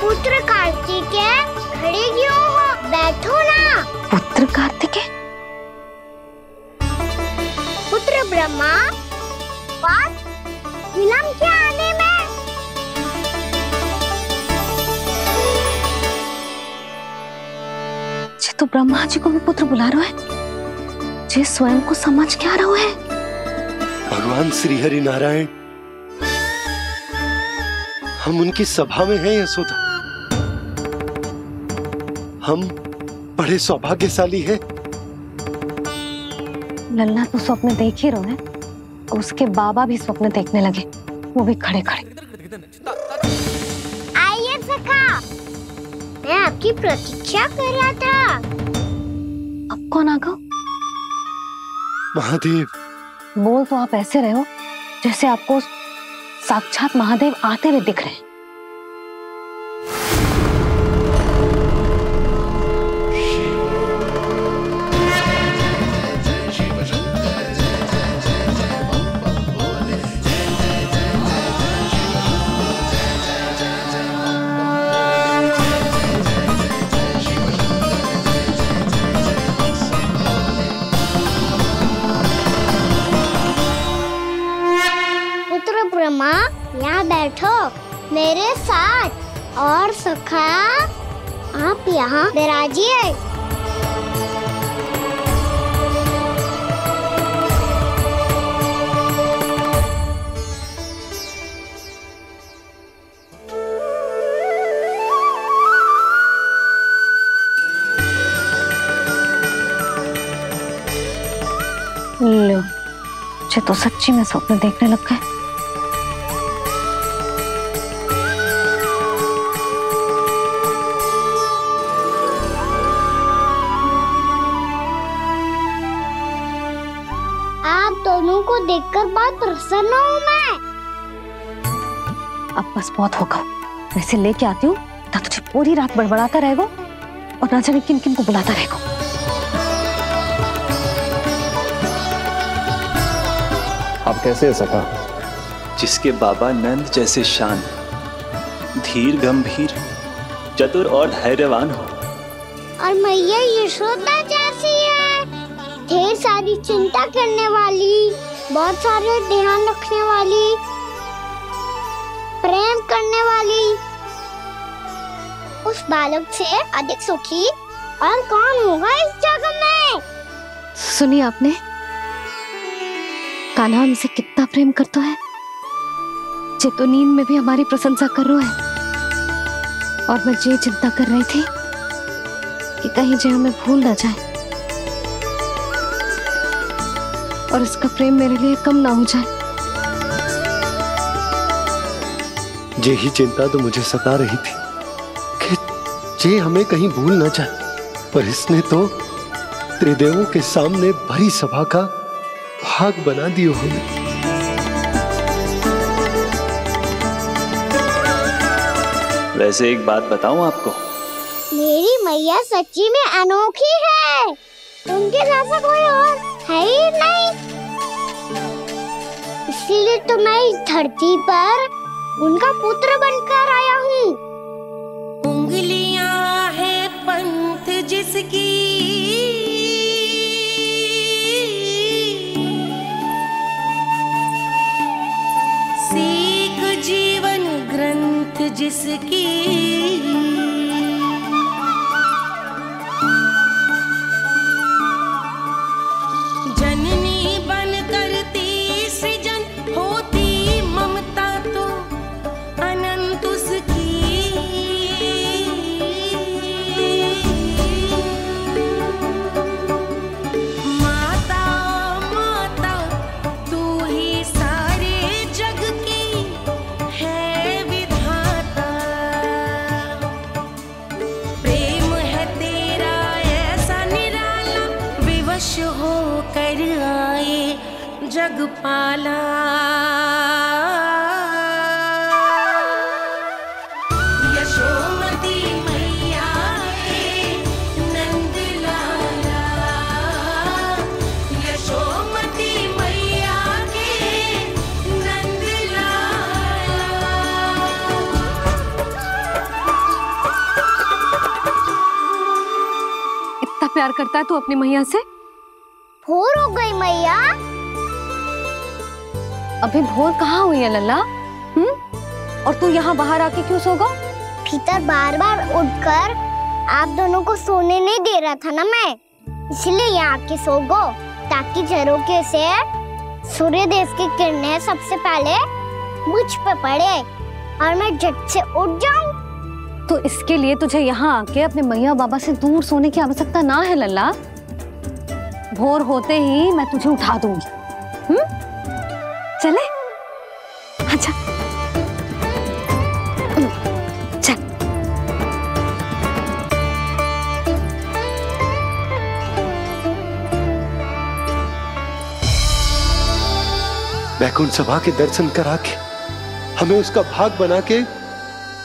पुत्र कार्तिकेय खड़े क्यों हो? बैठो ना। पुत्र कार्तिकेय? पुत्र ब्रह्मा, बात विलंब क्या आने में? जी तो ब्रह्मा जी को भी पुत्र बुला रहे हैं। जी स्वयं को समझ क्या रहे हैं? भगवान श्री हरि नारायण, हम उनकी सभा में हैं यशोदा। हम बड़े सौभाग्यशाली हैं। लल्ला तो स्वप्न देख ही रहे हैं, उसके बाबा भी स्वप्न देखने लगे, वो भी खड़े खड़े। आइए सखा, मैं आपकी प्रतीक्षा कर रहा था। अब कौन आ गया? महादेव। बोल तो आप ऐसे रहे हो जैसे आपको साक्षात महादेव आते हुए दिख रहे हैं। ब्रह्मा, यहाँ बैठो मेरे साथ। और सखा, आप यहाँ विराजिए। लो, मुझे तो सच्ची में स्वप्न देखने लग गए। आप दोनों को देखकर बहुत प्रसन्न हूँ मैं। अब बस बहुत होगा, वैसे लेके आती हूँ तो तुझे पूरी रात बड़बड़ाता रहेगा और ना जाने किन किन को बुलाता रहेगा। आप कैसे है सखा? जिसके बाबा नंद जैसे शान, धीर गंभीर, चतुर और धैर्यवान हो। और मैया यशोदा जैसी है, ढेर सारी चिंता करने वाली, बहुत सारे ध्यान रखने वाली, प्रेम करने वाली। उस बालक से अधिक सुखी और कौन होगा इस जगत में? सुनिए आपने, कान्हा हमसे कितना प्रेम करता है, जे तो नींद में भी हमारी प्रशंसा कर रहा है। और मैं ये चिंता कर रही थी कि कहीं जे हमें भूल ना जाए और इसका प्रेम मेरे लिए कम ना हो जाए। यही चिंता तो मुझे सता रही थी कि जे हमें कहीं भूल ना जाए, पर इसने तो त्रिदेवों के सामने भरी सभा का भाग बना दियो हमें। वैसे एक बात बताऊं आपको, मेरी मैया सच्ची में अनोखी है, उनके जैसा कोई और है ही नहीं। इसलिए तो मैं इस धरती पर उनका पुत्र बनकर आया हूँ। उंगलियां है पंथ जिसकी, सीख जीवन ग्रंथ जिसकी, जननी बन करती सृजन होती ममता तो अनंत उसकी। माता माता तू ही सारे जग की है विधाता, प्रेम है तेरा ऐसा निराला, विवश हो कर आए जग पाला। यशोमती मैया के नंद लाला, यशोमती मैया के नंद लाला। इतना प्यार करता है तू अपनी मैया से? भोर हो गई मैया। अभी भोर कहाँ हुई है लल्ला? और तू यहाँ बाहर आके क्यों सो गया? भीतर बार बार उठकर आप दोनों को सोने नहीं दे रहा था ना मैं, इसलिए यहाँ आके सो गो, ताकि झरोखे से सूर्य देव की किरणें सबसे पहले मुझ पे पड़े और मैं झट से उठ जाऊं। तो इसके लिए तुझे यहाँ आके अपने मैया बाबा से दूर सोने की आवश्यकता ना है लल्ला। भोर होते ही मैं तुझे उठा दूंगी। चले? अच्छा चल। वैकुंठ सभा के दर्शन करा के हमें उसका भाग बना के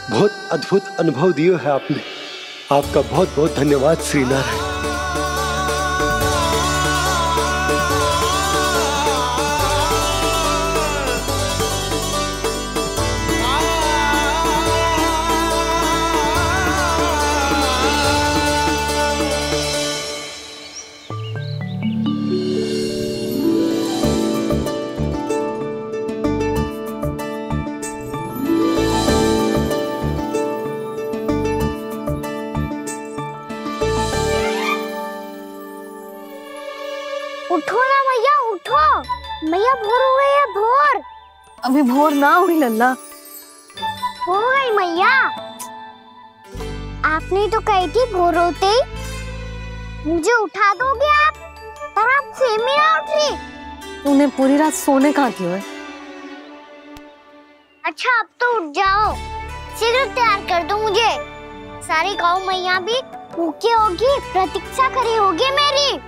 बहुत अद्भुत अनुभव दियो है आपने। आपका बहुत बहुत धन्यवाद श्री नारायण। उठो ना मैया, उठो। मैया भोर हो गई है, भोर। अभी भोर ना हुई लल्ला। हो गई मैया। आपने तो कही थी भोर होते ही मुझे उठा दोगे आप, पर आप सेम ही ना उठ रही। तूने पूरी रात सोने कहाँ की है? अच्छा अब तो उठ जाओ, शीघ्र तैयार कर दो मुझे। सारी गाँव मैया भी भूखी होगी, प्रतीक्षा करी होगी मेरी।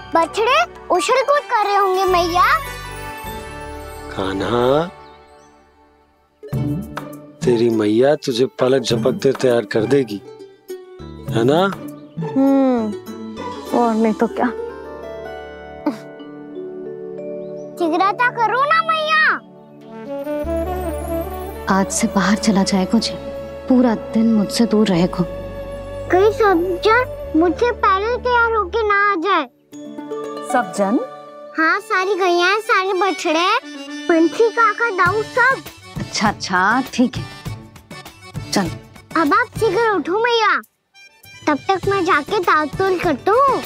बछड़े उछल कूद कर रहे होंगे मैया। कान्हा, तेरी मैया तुझे पलक झपकते तैयार कर देगी, है ना? और नहीं तो क्या। शीघ्रता करो ना मैया। आज से बाहर चला जाएगा जी, पूरा दिन मुझसे दूर रहेगा। कहीं सब जन मुझसे पहले तैयार होके ना आ जाए। सब जन? हाँ, सारी गैया, सारे बछड़े, पंछी, काका, दाऊ सब। अच्छा अच्छा ठीक है, चल। अब आप शीघ्र उठो मैया, तब तक मैं जाके ताल तोल करता हूँ।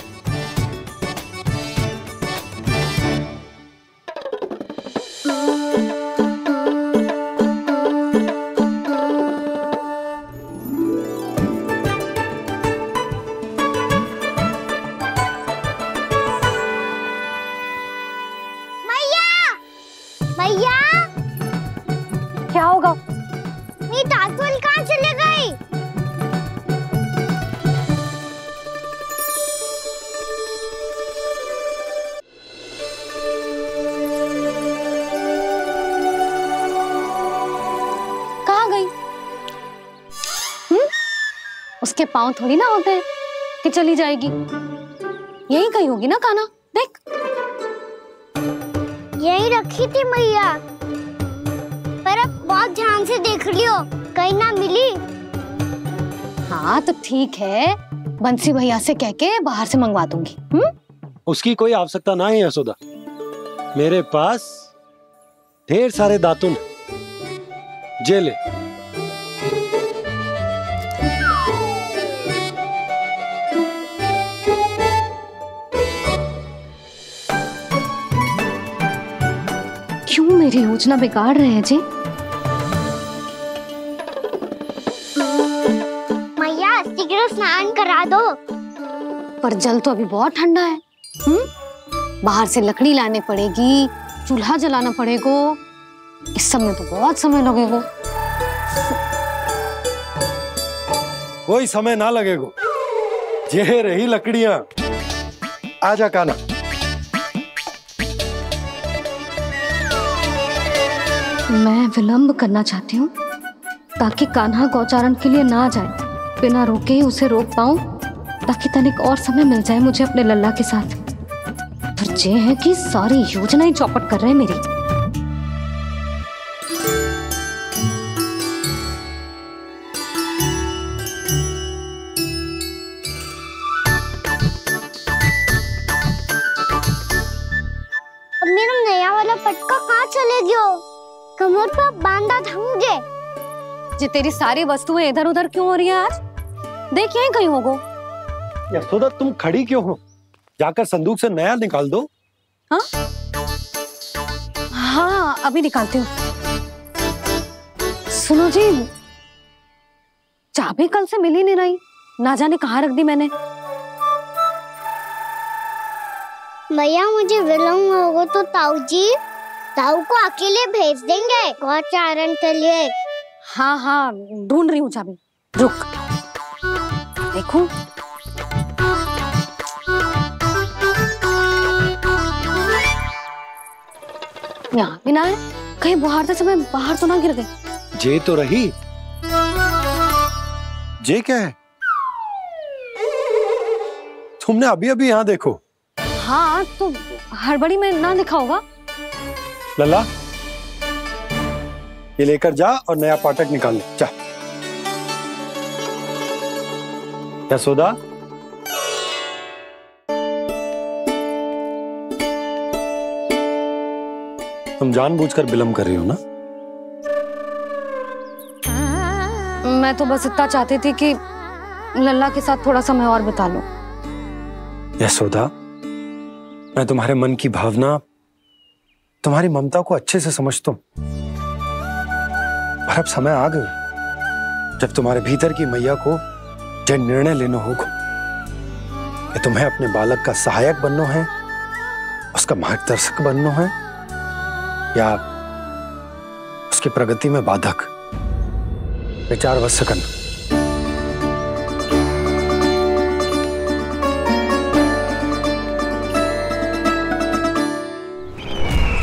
इसके पाँव थोड़ी ना होते हैं कि चली जाएगी। यही कहीं होगी ना कान्हा, देख। यही रखी थी मैया, पर अब बहुत ध्यान से देख लियो, कहीं ना मिली। हाँ तो ठीक है, बंसी भैया से कह के बाहर से मंगवा दूंगी। उसकी कोई आवश्यकता ना है यशोदा, मेरे पास ढेर सारे दातुन। जे ले। क्यों मेरी योजना बिगाड़ रहे हैं जी? मैया शीघ्र स्नान करा दो। पर जल तो अभी बहुत ठंडा है। बाहर से लकड़ी लाने पड़ेगी, चूल्हा जलाना पड़ेगा, इस सब में तो बहुत समय लगेगा। कोई समय ना लगेगा, ये रही लकड़ियां। आजा कान्हा। मैं विलंब करना चाहती हूँ ताकि कान्हा गौचारण के लिए ना जाए, बिना रोके ही उसे रोक पाऊं, ताकि तनिक और समय मिल जाए मुझे अपने लल्ला के साथ। पर ये है कि सारी योजना ही चौपट कर रहे हैं मेरी। अब मेरा नया वाला पटका कहाँ चले गयो? कमर पर बांधा था मुझे। ये तेरी सारी वस्तुएं इधर उधर क्यों हो रही हैं आज? देख यहीं कहीं होगो। यशोदा तुम खड़ी क्यों हो? जाकर संदूक से नया निकाल दो। हाँ हाँ अभी निकालती हूँ। सुनो जी, चाबी कल से मिल ही नहीं रही, ना जाने कहाँ रख दी मैंने। मैया मुझे विलम्ब होगा तो ताऊ को अकेले भेज देंगे गौचारण के लिए। हाँ हाँ ढूंढ रही हूँ चाबी, रुक। देखो यहाँ भी ना है, कहीं बुहारते समय बाहर तो ना गिर गए। जे तो रही। जे क्या है? तुमने अभी अभी यहाँ देखो। हाँ तो हड़बड़ी में ना लिखा होगा। लल्ला ये लेकर जा और नया पाठक निकाल ले जा। यशोदा तुम जानबूझकर विलंब कर रही हो ना? मैं तो बस इतना चाहती थी कि लल्ला के साथ थोड़ा समय और बिता लो। यशोदा मैं तुम्हारे मन की भावना, तुम्हारी ममता को अच्छे से समझता हूं, पर अब समय आ गया जब तुम्हारे भीतर की मैया को यह निर्णय लेना होगा कि तुम्हें अपने बालक का सहायक बनना है, उसका मार्गदर्शक बनना है, या उसकी प्रगति में बाधक। विचार अवश्य करना।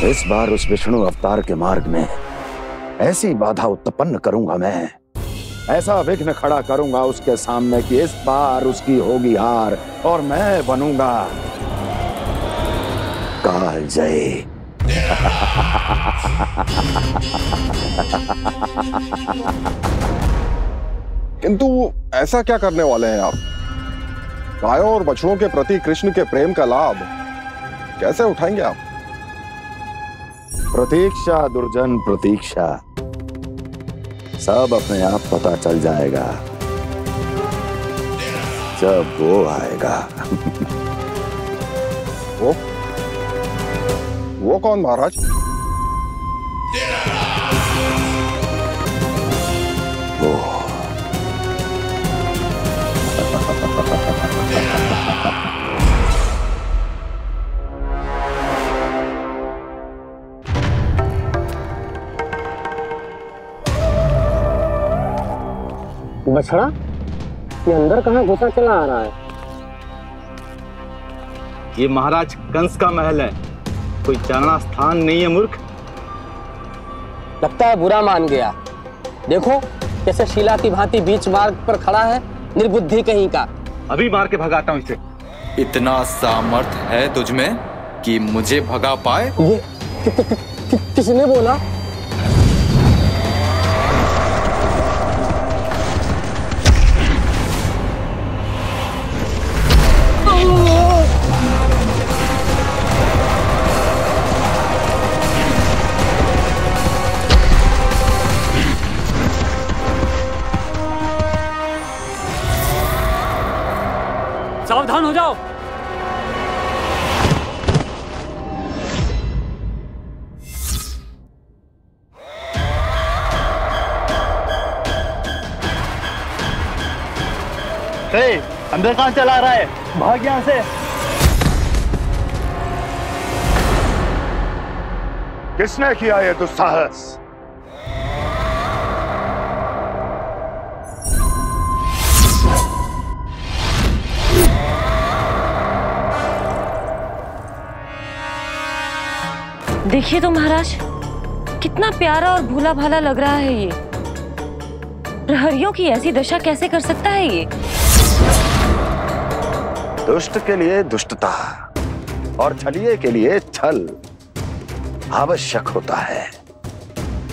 इस बार उस विष्णु अवतार के मार्ग में ऐसी बाधा उत्पन्न करूंगा मैं, ऐसा विघ्न खड़ा करूंगा उसके सामने कि इस बार उसकी होगी हार और मैं बनूंगा कालजयी। किंतु ऐसा क्या करने वाले हैं आप? गायों और बछड़ों के प्रति कृष्ण के प्रेम का लाभ कैसे उठाएंगे आप? प्रतीक्षा दुर्जन प्रतीक्षा, सब अपने आप पता चल जाएगा जब वो आएगा। वो कौन महाराज? वो बछड़ा ये अंदर कहाँ घुसा चला आ रहा है? ये महाराज कंस का महल है, कोई चारणा स्थान नहीं है मूर्ख। लगता है बुरा मान गया। देखो कैसे शीला की भांति बीच मार्ग पर खड़ा है, निर्बुद्धि कहीं का। अभी मार के भगाता हूँ इसे। इतना सामर्थ है तुझमें कि मुझे भगा पाए? ये किसने बोला? सावधान हो जाओ। अंदर कहाँ चला रहा है? भाग यहाँ से। किसने किया ये दुस्साहस? देखिए तो महाराज, कितना प्यारा और भोला भाला लग रहा है ये। प्रहरियों की ऐसी दशा कैसे कर सकता है ये? दुष्ट के लिए दुष्टता और छलिए के लिए छल आवश्यक होता है।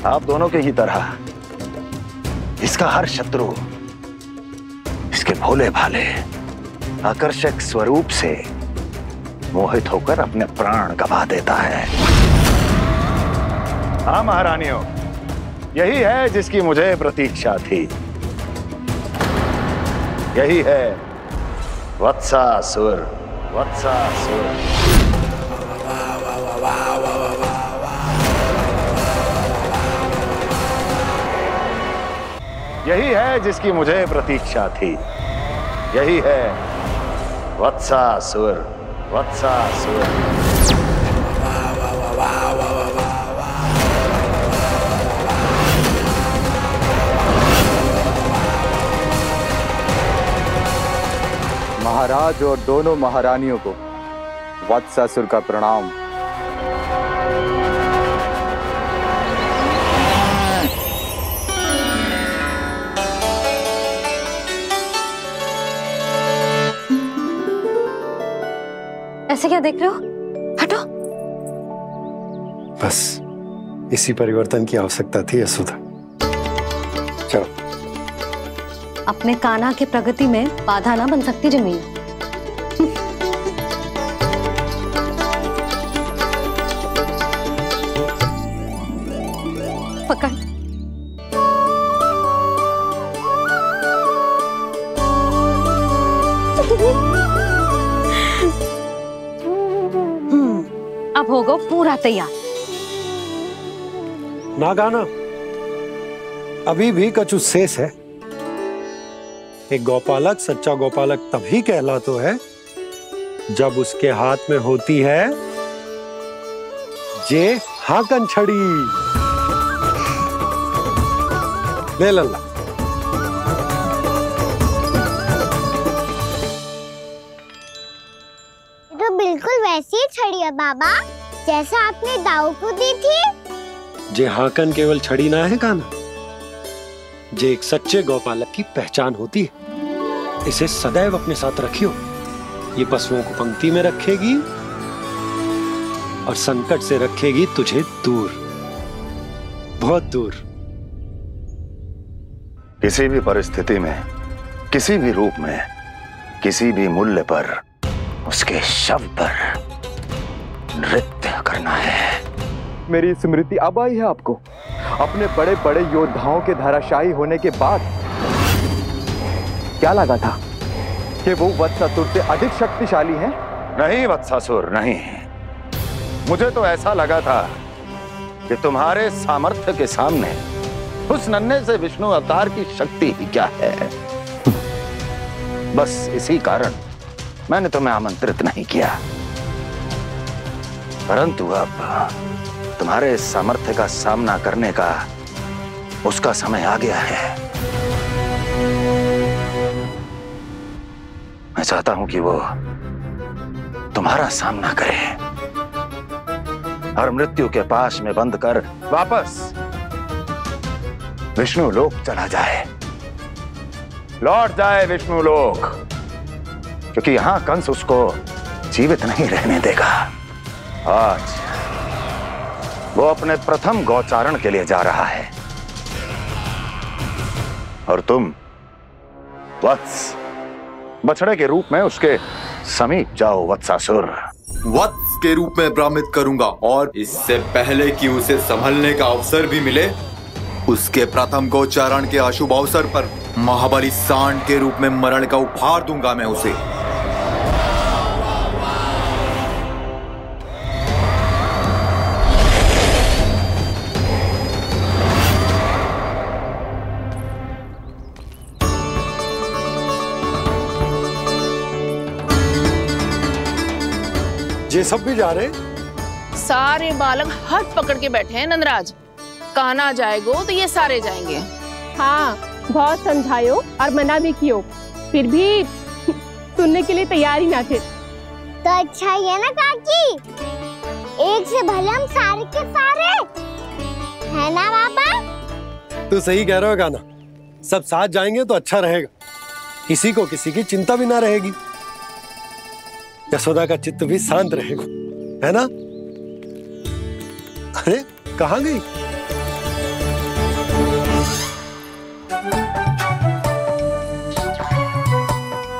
आप दोनों के ही तरह इसका हर शत्रु इसके भोले भाले आकर्षक स्वरूप से मोहित होकर अपने प्राण गंवा देता है। हाँ महारानियों, यही है जिसकी मुझे प्रतीक्षा थी। यही है वत्सासुर। वत्सासुर। यही है जिसकी मुझे प्रतीक्षा थी। यही है वत्सासुर। वत्सासुर। महाराज और दोनों महारानियों को वत्सासुर का प्रणाम। ऐसे क्या देख रहे हो? हटो। बस इसी परिवर्तन की आवश्यकता थी यशोदा। चलो। अपने कान्हा की प्रगति में बाधा ना बन सकती जमीन। पकड़। अब होगा पूरा तैयार। ना गाना, अभी भी कछु शेष है। एक गौपालक सच्चा गौपालक तभी कहलाता है जब उसके हाथ में होती है जे हाकन छड़ी। ले लल्ला। तो बिल्कुल वैसी ही छड़ी है बाबा जैसा आपने दाऊ को दी थी। जे हाकन केवल छड़ी ना है कान्हा, जे एक सच्चे गौपालक की पहचान होती है। इसे सदैव अपने साथ रखियो। ये पशुओं को पंक्ति में रखेगी और संकट से रखेगी तुझे दूर, बहुत दूर। किसी भी परिस्थिति में, किसी भी रूप में, किसी भी मूल्य पर उसके शव पर नृत्य करना है। मेरी स्मृति अब आई है आपको? अपने बड़े बड़े योद्धाओं के धराशायी होने के बाद क्या लगा था कि वो वत्सासुर से अधिक शक्तिशाली है? नहीं वत्सासुर, नहीं। मुझे तो ऐसा लगा था कि तुम्हारे सामर्थ्य के सामने उस नन्हे से विष्णु अवतार की शक्ति ही क्या है। बस इसी कारण मैंने तुम्हें आमंत्रित नहीं किया। परंतु अब तुम्हारे सामर्थ्य का सामना करने का उसका समय आ गया है। मैं चाहता हूं कि वो तुम्हारा सामना करे और मृत्यु के पाश में बंद कर वापस विष्णु लोक चला जाए। लौट जाए विष्णु लोक, क्योंकि यहां कंस उसको जीवित नहीं रहने देगा। आज वो अपने प्रथम गौचारण के लिए जा रहा है और तुम वत्स, बछड़े के रूप में उसके समीप जाओ वत्सासुर। वत्स के रूप में भ्रमित करूंगा, और इससे पहले कि उसे संभलने का अवसर भी मिले, उसके प्रथम गोचारण के अशुभ अवसर पर महाबली सांड के रूप में मरण का उपहार दूंगा मैं उसे। ये सब भी जा रहे? सारे बालक हाथ पकड़ के बैठे हैं नंदराज। कान्हा जाएगो तो ये सारे जाएंगे। हाँ, बहुत समझायो और मना भी कियो, फिर भी सुनने के लिए तैयार ही ना थे। तो अच्छा ही है ना काकी, एक से भले हम सारे के सारे, है ना बाबा? तू सही कह रहे हो कान्हा, सब साथ जाएंगे तो अच्छा रहेगा, किसी को किसी की चिंता भी ना रहेगी, यशोदा का चित्त भी शांत रहेगा, है ना? अरे कहाँ गई?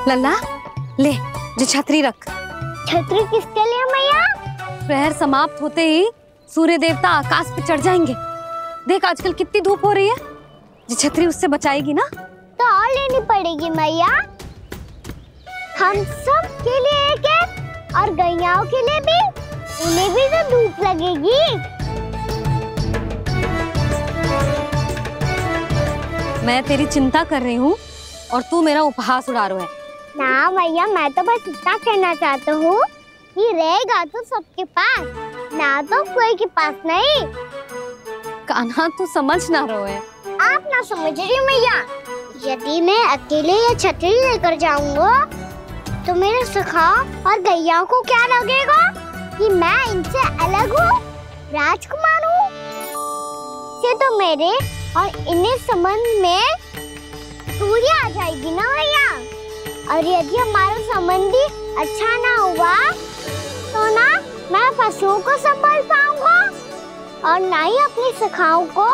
लल्ला ले, जो छतरी रख। छतरी किसके लिए मैया? प्रहर समाप्त होते ही सूर्य देवता आकाश पे चढ़ जाएंगे। देख आजकल कितनी धूप हो रही है, जो छतरी उससे बचाएगी ना। तो और लेनी पड़ेगी मैया, हम सब के लिए एक एक, और गैयाओं के लिए भी, उन्हें भी तो धूप लगेगी। मैं तेरी चिंता कर रही हूँ और तू मेरा उपहास उड़ा रहा है। ना मैया, मैं तो बस इतना कहना चाहता हूँ कि रहेगा तो सबके पास, ना तो कोई के पास नहीं। कान्हा तू समझ ना रहो है। आप ना समझ रही मैया, यदि मैं अकेले ये छतरी लेकर जाऊंगा तो मेरे सखा और गैयाओं को क्या लगेगा कि मैं इनसे अलग हूँ, राजकुमार हूँ। ये तो मेरे और इन्हें संबंध में दूरी आ जाएगी ना भैया। और यदि हमारा संबंध ही अच्छा ना हुआ तो ना मैं पशुओं को संभाल पाऊंगा और ना ही अपनी सखाओं को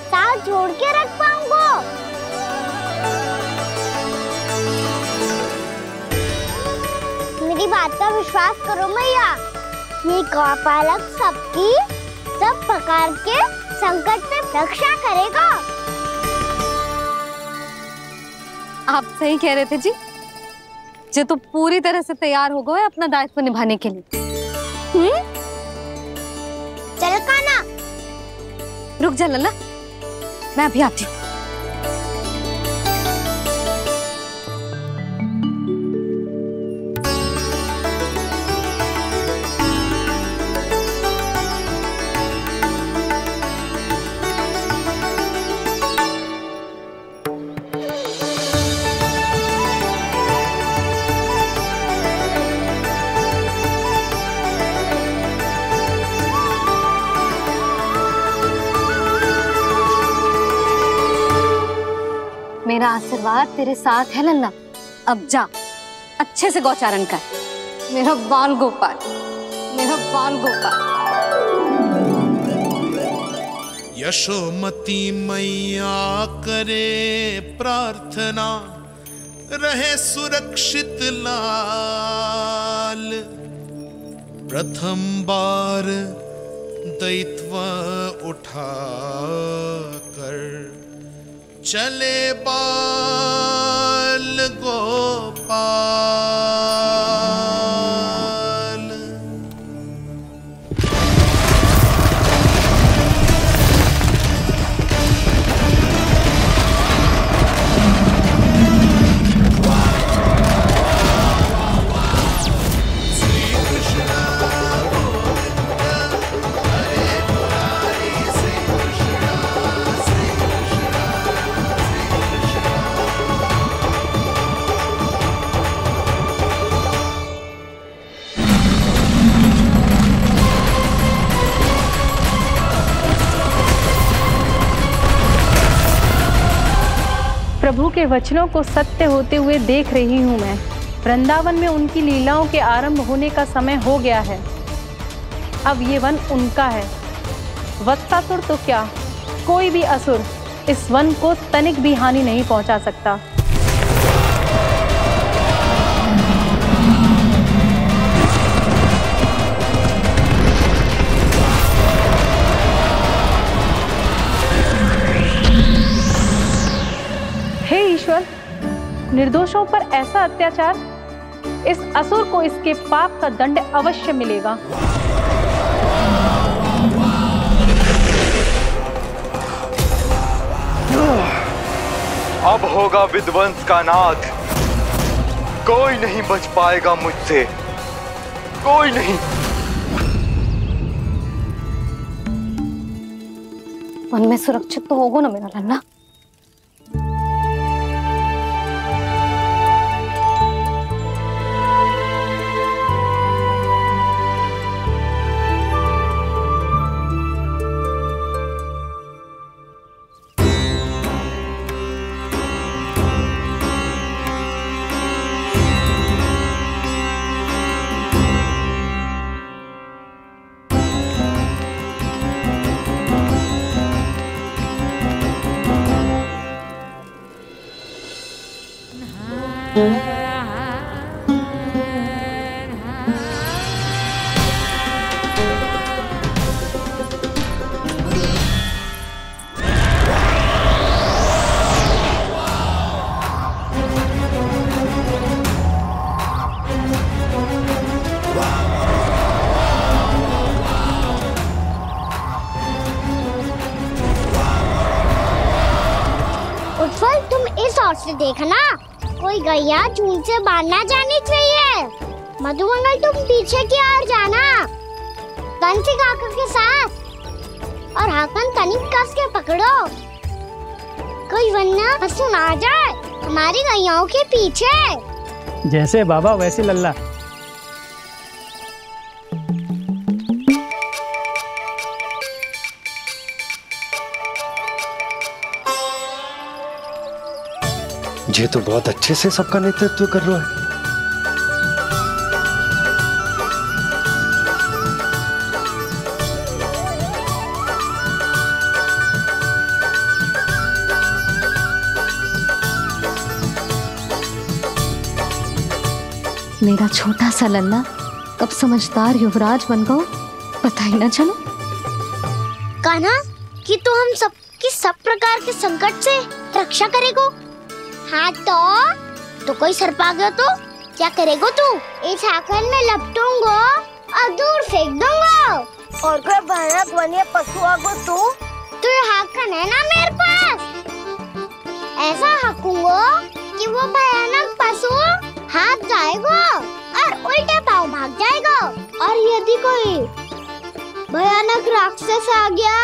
साथ जोड़ के रख पाऊंगा। मेरी बात का विश्वास करो मैया, ये गौपालक सबकी सब प्रकार के संकट से रक्षा करेगा। आप सही कह रहे थे जी, जो तो पूरी तरह से तैयार हो गए अपना दायित्व निभाने के लिए। चल कान्हा। रुक जा लल्ला, मैं अभी आती हूँ। मेरा आशीर्वाद तेरे साथ है लल्ला। अब जा, अच्छे से गौचारण कर। मेरा बाल गोपाल, मेरा बाल गोपाल। यशोमती मैया करे प्रार्थना, रहे सुरक्षित लाल। प्रथम बार दैत्व उठा कर चले बाल गोपाल। प्रभु के वचनों को सत्य होते हुए देख रही हूँ मैं। वृंदावन में उनकी लीलाओं के आरंभ होने का समय हो गया है। अब ये वन उनका है। वत्सासुर तो क्या, कोई भी असुर इस वन को तनिक भी हानि नहीं पहुंचा सकता। हे ईश्वर, निर्दोषों पर ऐसा अत्याचार, इस असुर को इसके पाप का दंड अवश्य मिलेगा। अब होगा विध्वंस का नाद। कोई नहीं बच पाएगा मुझसे, कोई नहीं। वन में सुरक्षित तो होगा ना मेरा लल्ला? उज्जवल, तुम इस ओर से देखना, कोई गैया झूठ से बाहर ना जानी चाहिए। मधुमंगल, तुम पीछे की ओर जाना, बंसी काका के साथ, और हाकन तनिक कस के पकड़ो, कोई वरना असुर आ जाए हमारी गैयाओं के पीछे। जैसे बाबा वैसे लल्ला। ये तो बहुत अच्छे से सबका नेतृत्व कर रहा है। मेरा छोटा सा लल्ला कब समझदार युवराज बन गो पता ही ना चलो। कान्हा, कि तू हम सबकी सब प्रकार के संकट से रक्षा करेगो। हाँ तो कोई सर्प आ गया तो क्या करेगो तू? इस हाकन में लपटूंगो और दूर फेंक दूंगा। और कोई भयानक वन्य पशु आगो तो ये हाकन है ना मेरे पास, ऐसा हाकूंगो कि वो भयानक पशु हाथ जाएगा और उल्टे पाँव भाग जाएगा। और यदि कोई भयानक राक्षस आ गया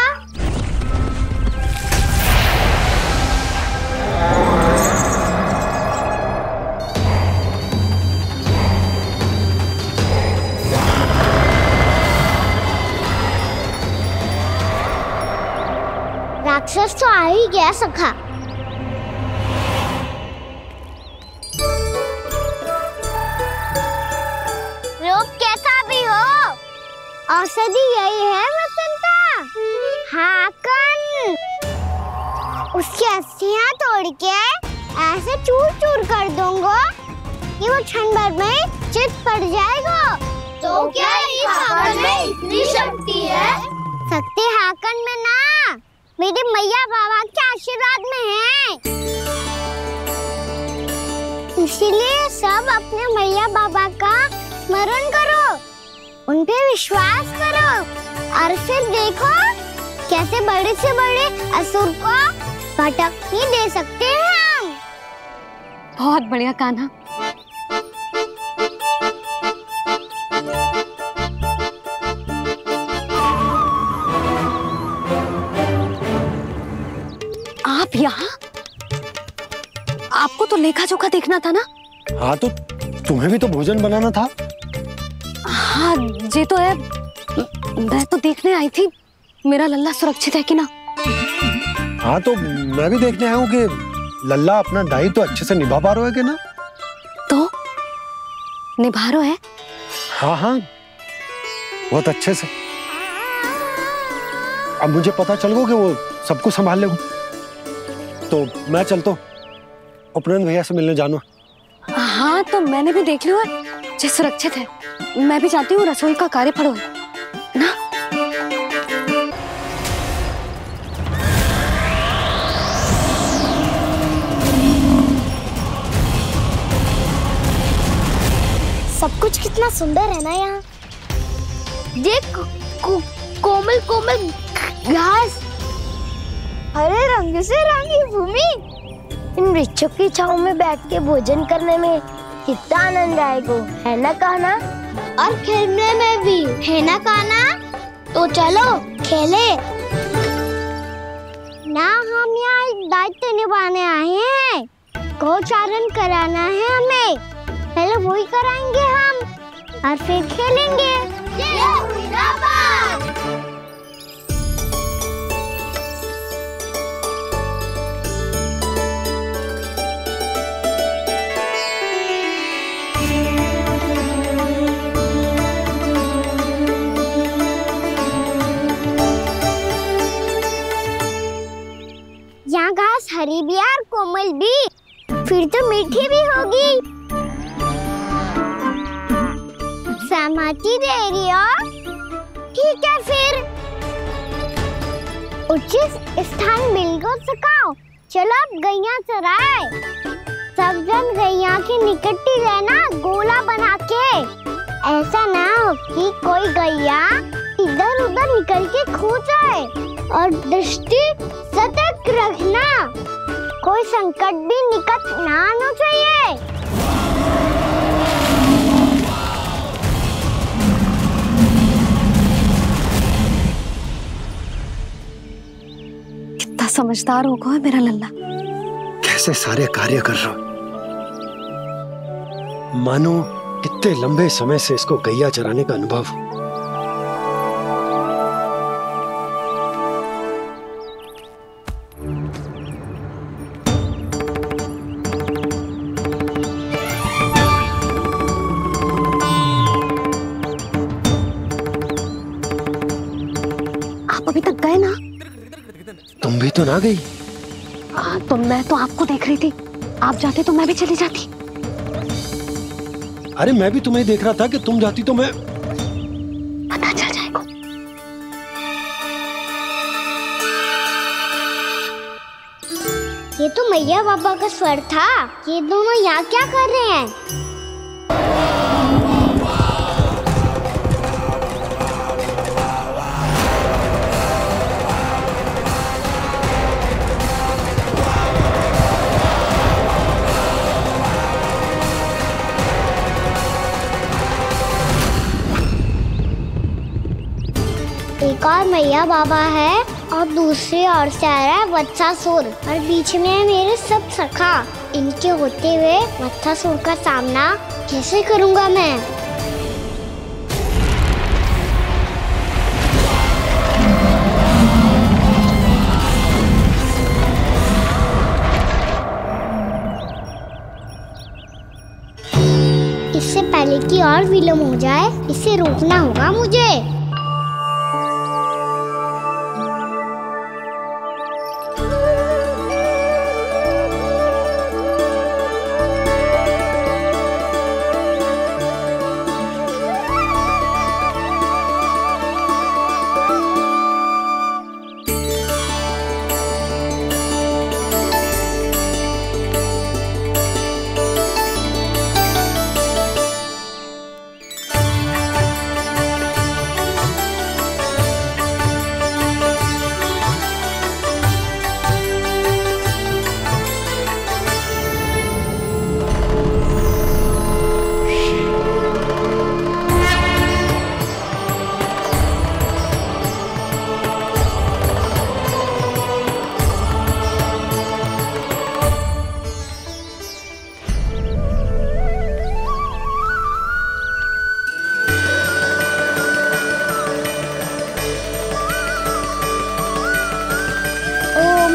राक्षस तो आ ही गया सखा। रोग कैसा भी हो, औषधि यही है वसंता। हाकन उसकी अस्थियां तोड़ के ऐसे चूर चूर कर दूंगा कि वो क्षण भर में चित पड़ जाएगा। तो क्या इस हाकन में इतनी शक्ति है? शक्ति हाकन में ना, मेरे मैया बाबा के आशीर्वाद में है। इसीलिए सब अपने मैया बाबा का स्मरण करो, उन पे विश्वास करो और फिर देखो कैसे बड़े से बड़े असुर को भटकने दे सकते हैं हम। बहुत बढ़िया कान्हा। आप यहाँ? आपको तो लेखा जोखा देखना था ना? हाँ तो तुम्हें भी तो भोजन बनाना था। हाँ ये तो है, मैं तो देखने आई थी मेरा लल्ला सुरक्षित है कि ना। हाँ तो मैं भी देखने आया हूँ कि लल्ला अपना दायित्व अच्छे से निभा पा रहे हो ना? तो निभा रहे है? हाँ हाँ, बहुत अच्छे से। अब मुझे पता चल गया कि वो सब कुछ संभाल ले, तो मैं चलता हूँ, उपनंद भैया से मिलने जाना। हाँ, तो मैंने भी देख लिया जो सुरक्षित है। मैं भी चाहती हूँ रसोई का कार्य पड़ो ना। सब कुछ कितना सुंदर है ना यहाँ। देख कोमल कोमल घास, हरे रंग से रंगी भूमि। इन वृक्षों की छांव में बैठ के भोजन करने में कितना आनंद आएगा, है ना कहना? और खेलने में भी, है ना कहना? तो चलो खेले ना। हम यहाँ एक दायित्व निभाने आए हैं, गौचारण कराना है हमें। पहले वही कराएंगे हम और फिर खेलेंगे। यहाँ घास हरी भी और कोमल भी, फिर तो मीठी भी होगी। सहमति दे रही हो? ठीक है फिर उचित स्थान मिलकर सकाओ। चलो अब गैया चराए। सब जन गैया के निकट ही रहना, गोला बना के। ऐसा ना हो कि कोई गैया इधर उधर निकल के खो जाए। और दृष्टि सतर्क रखना, कोई संकट भी निकट ना आना चाहिए। कितना समझदार होगा है मेरा लल्ला। कैसे सारे कार्य कर रहा, मानो कितने लंबे समय से इसको गैया चराने का अनुभव। आप अभी तक गए ना? तुम भी तो ना गई। तो मैं तो आपको देख रही थी, आप जाते तो मैं भी चली जाती। अरे मैं भी तुम्हें देख रहा था कि तुम जाती तो मैं। पता चल जाएगा। ये तो मैया बाबा का स्वर था। ये दोनों यहाँ क्या कर रहे हैं? एक और मैया बाबा है और दूसरी ओर से आ रहा है वत्सासुर, और बीच में है मेरे सब सखा। इनके होते हुए वत्सासुर का सामना कैसे करूंगा मैं? इससे पहले कि और विलम्ब हो जाए, इसे रोकना होगा मुझे।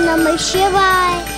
नमः शिवाय।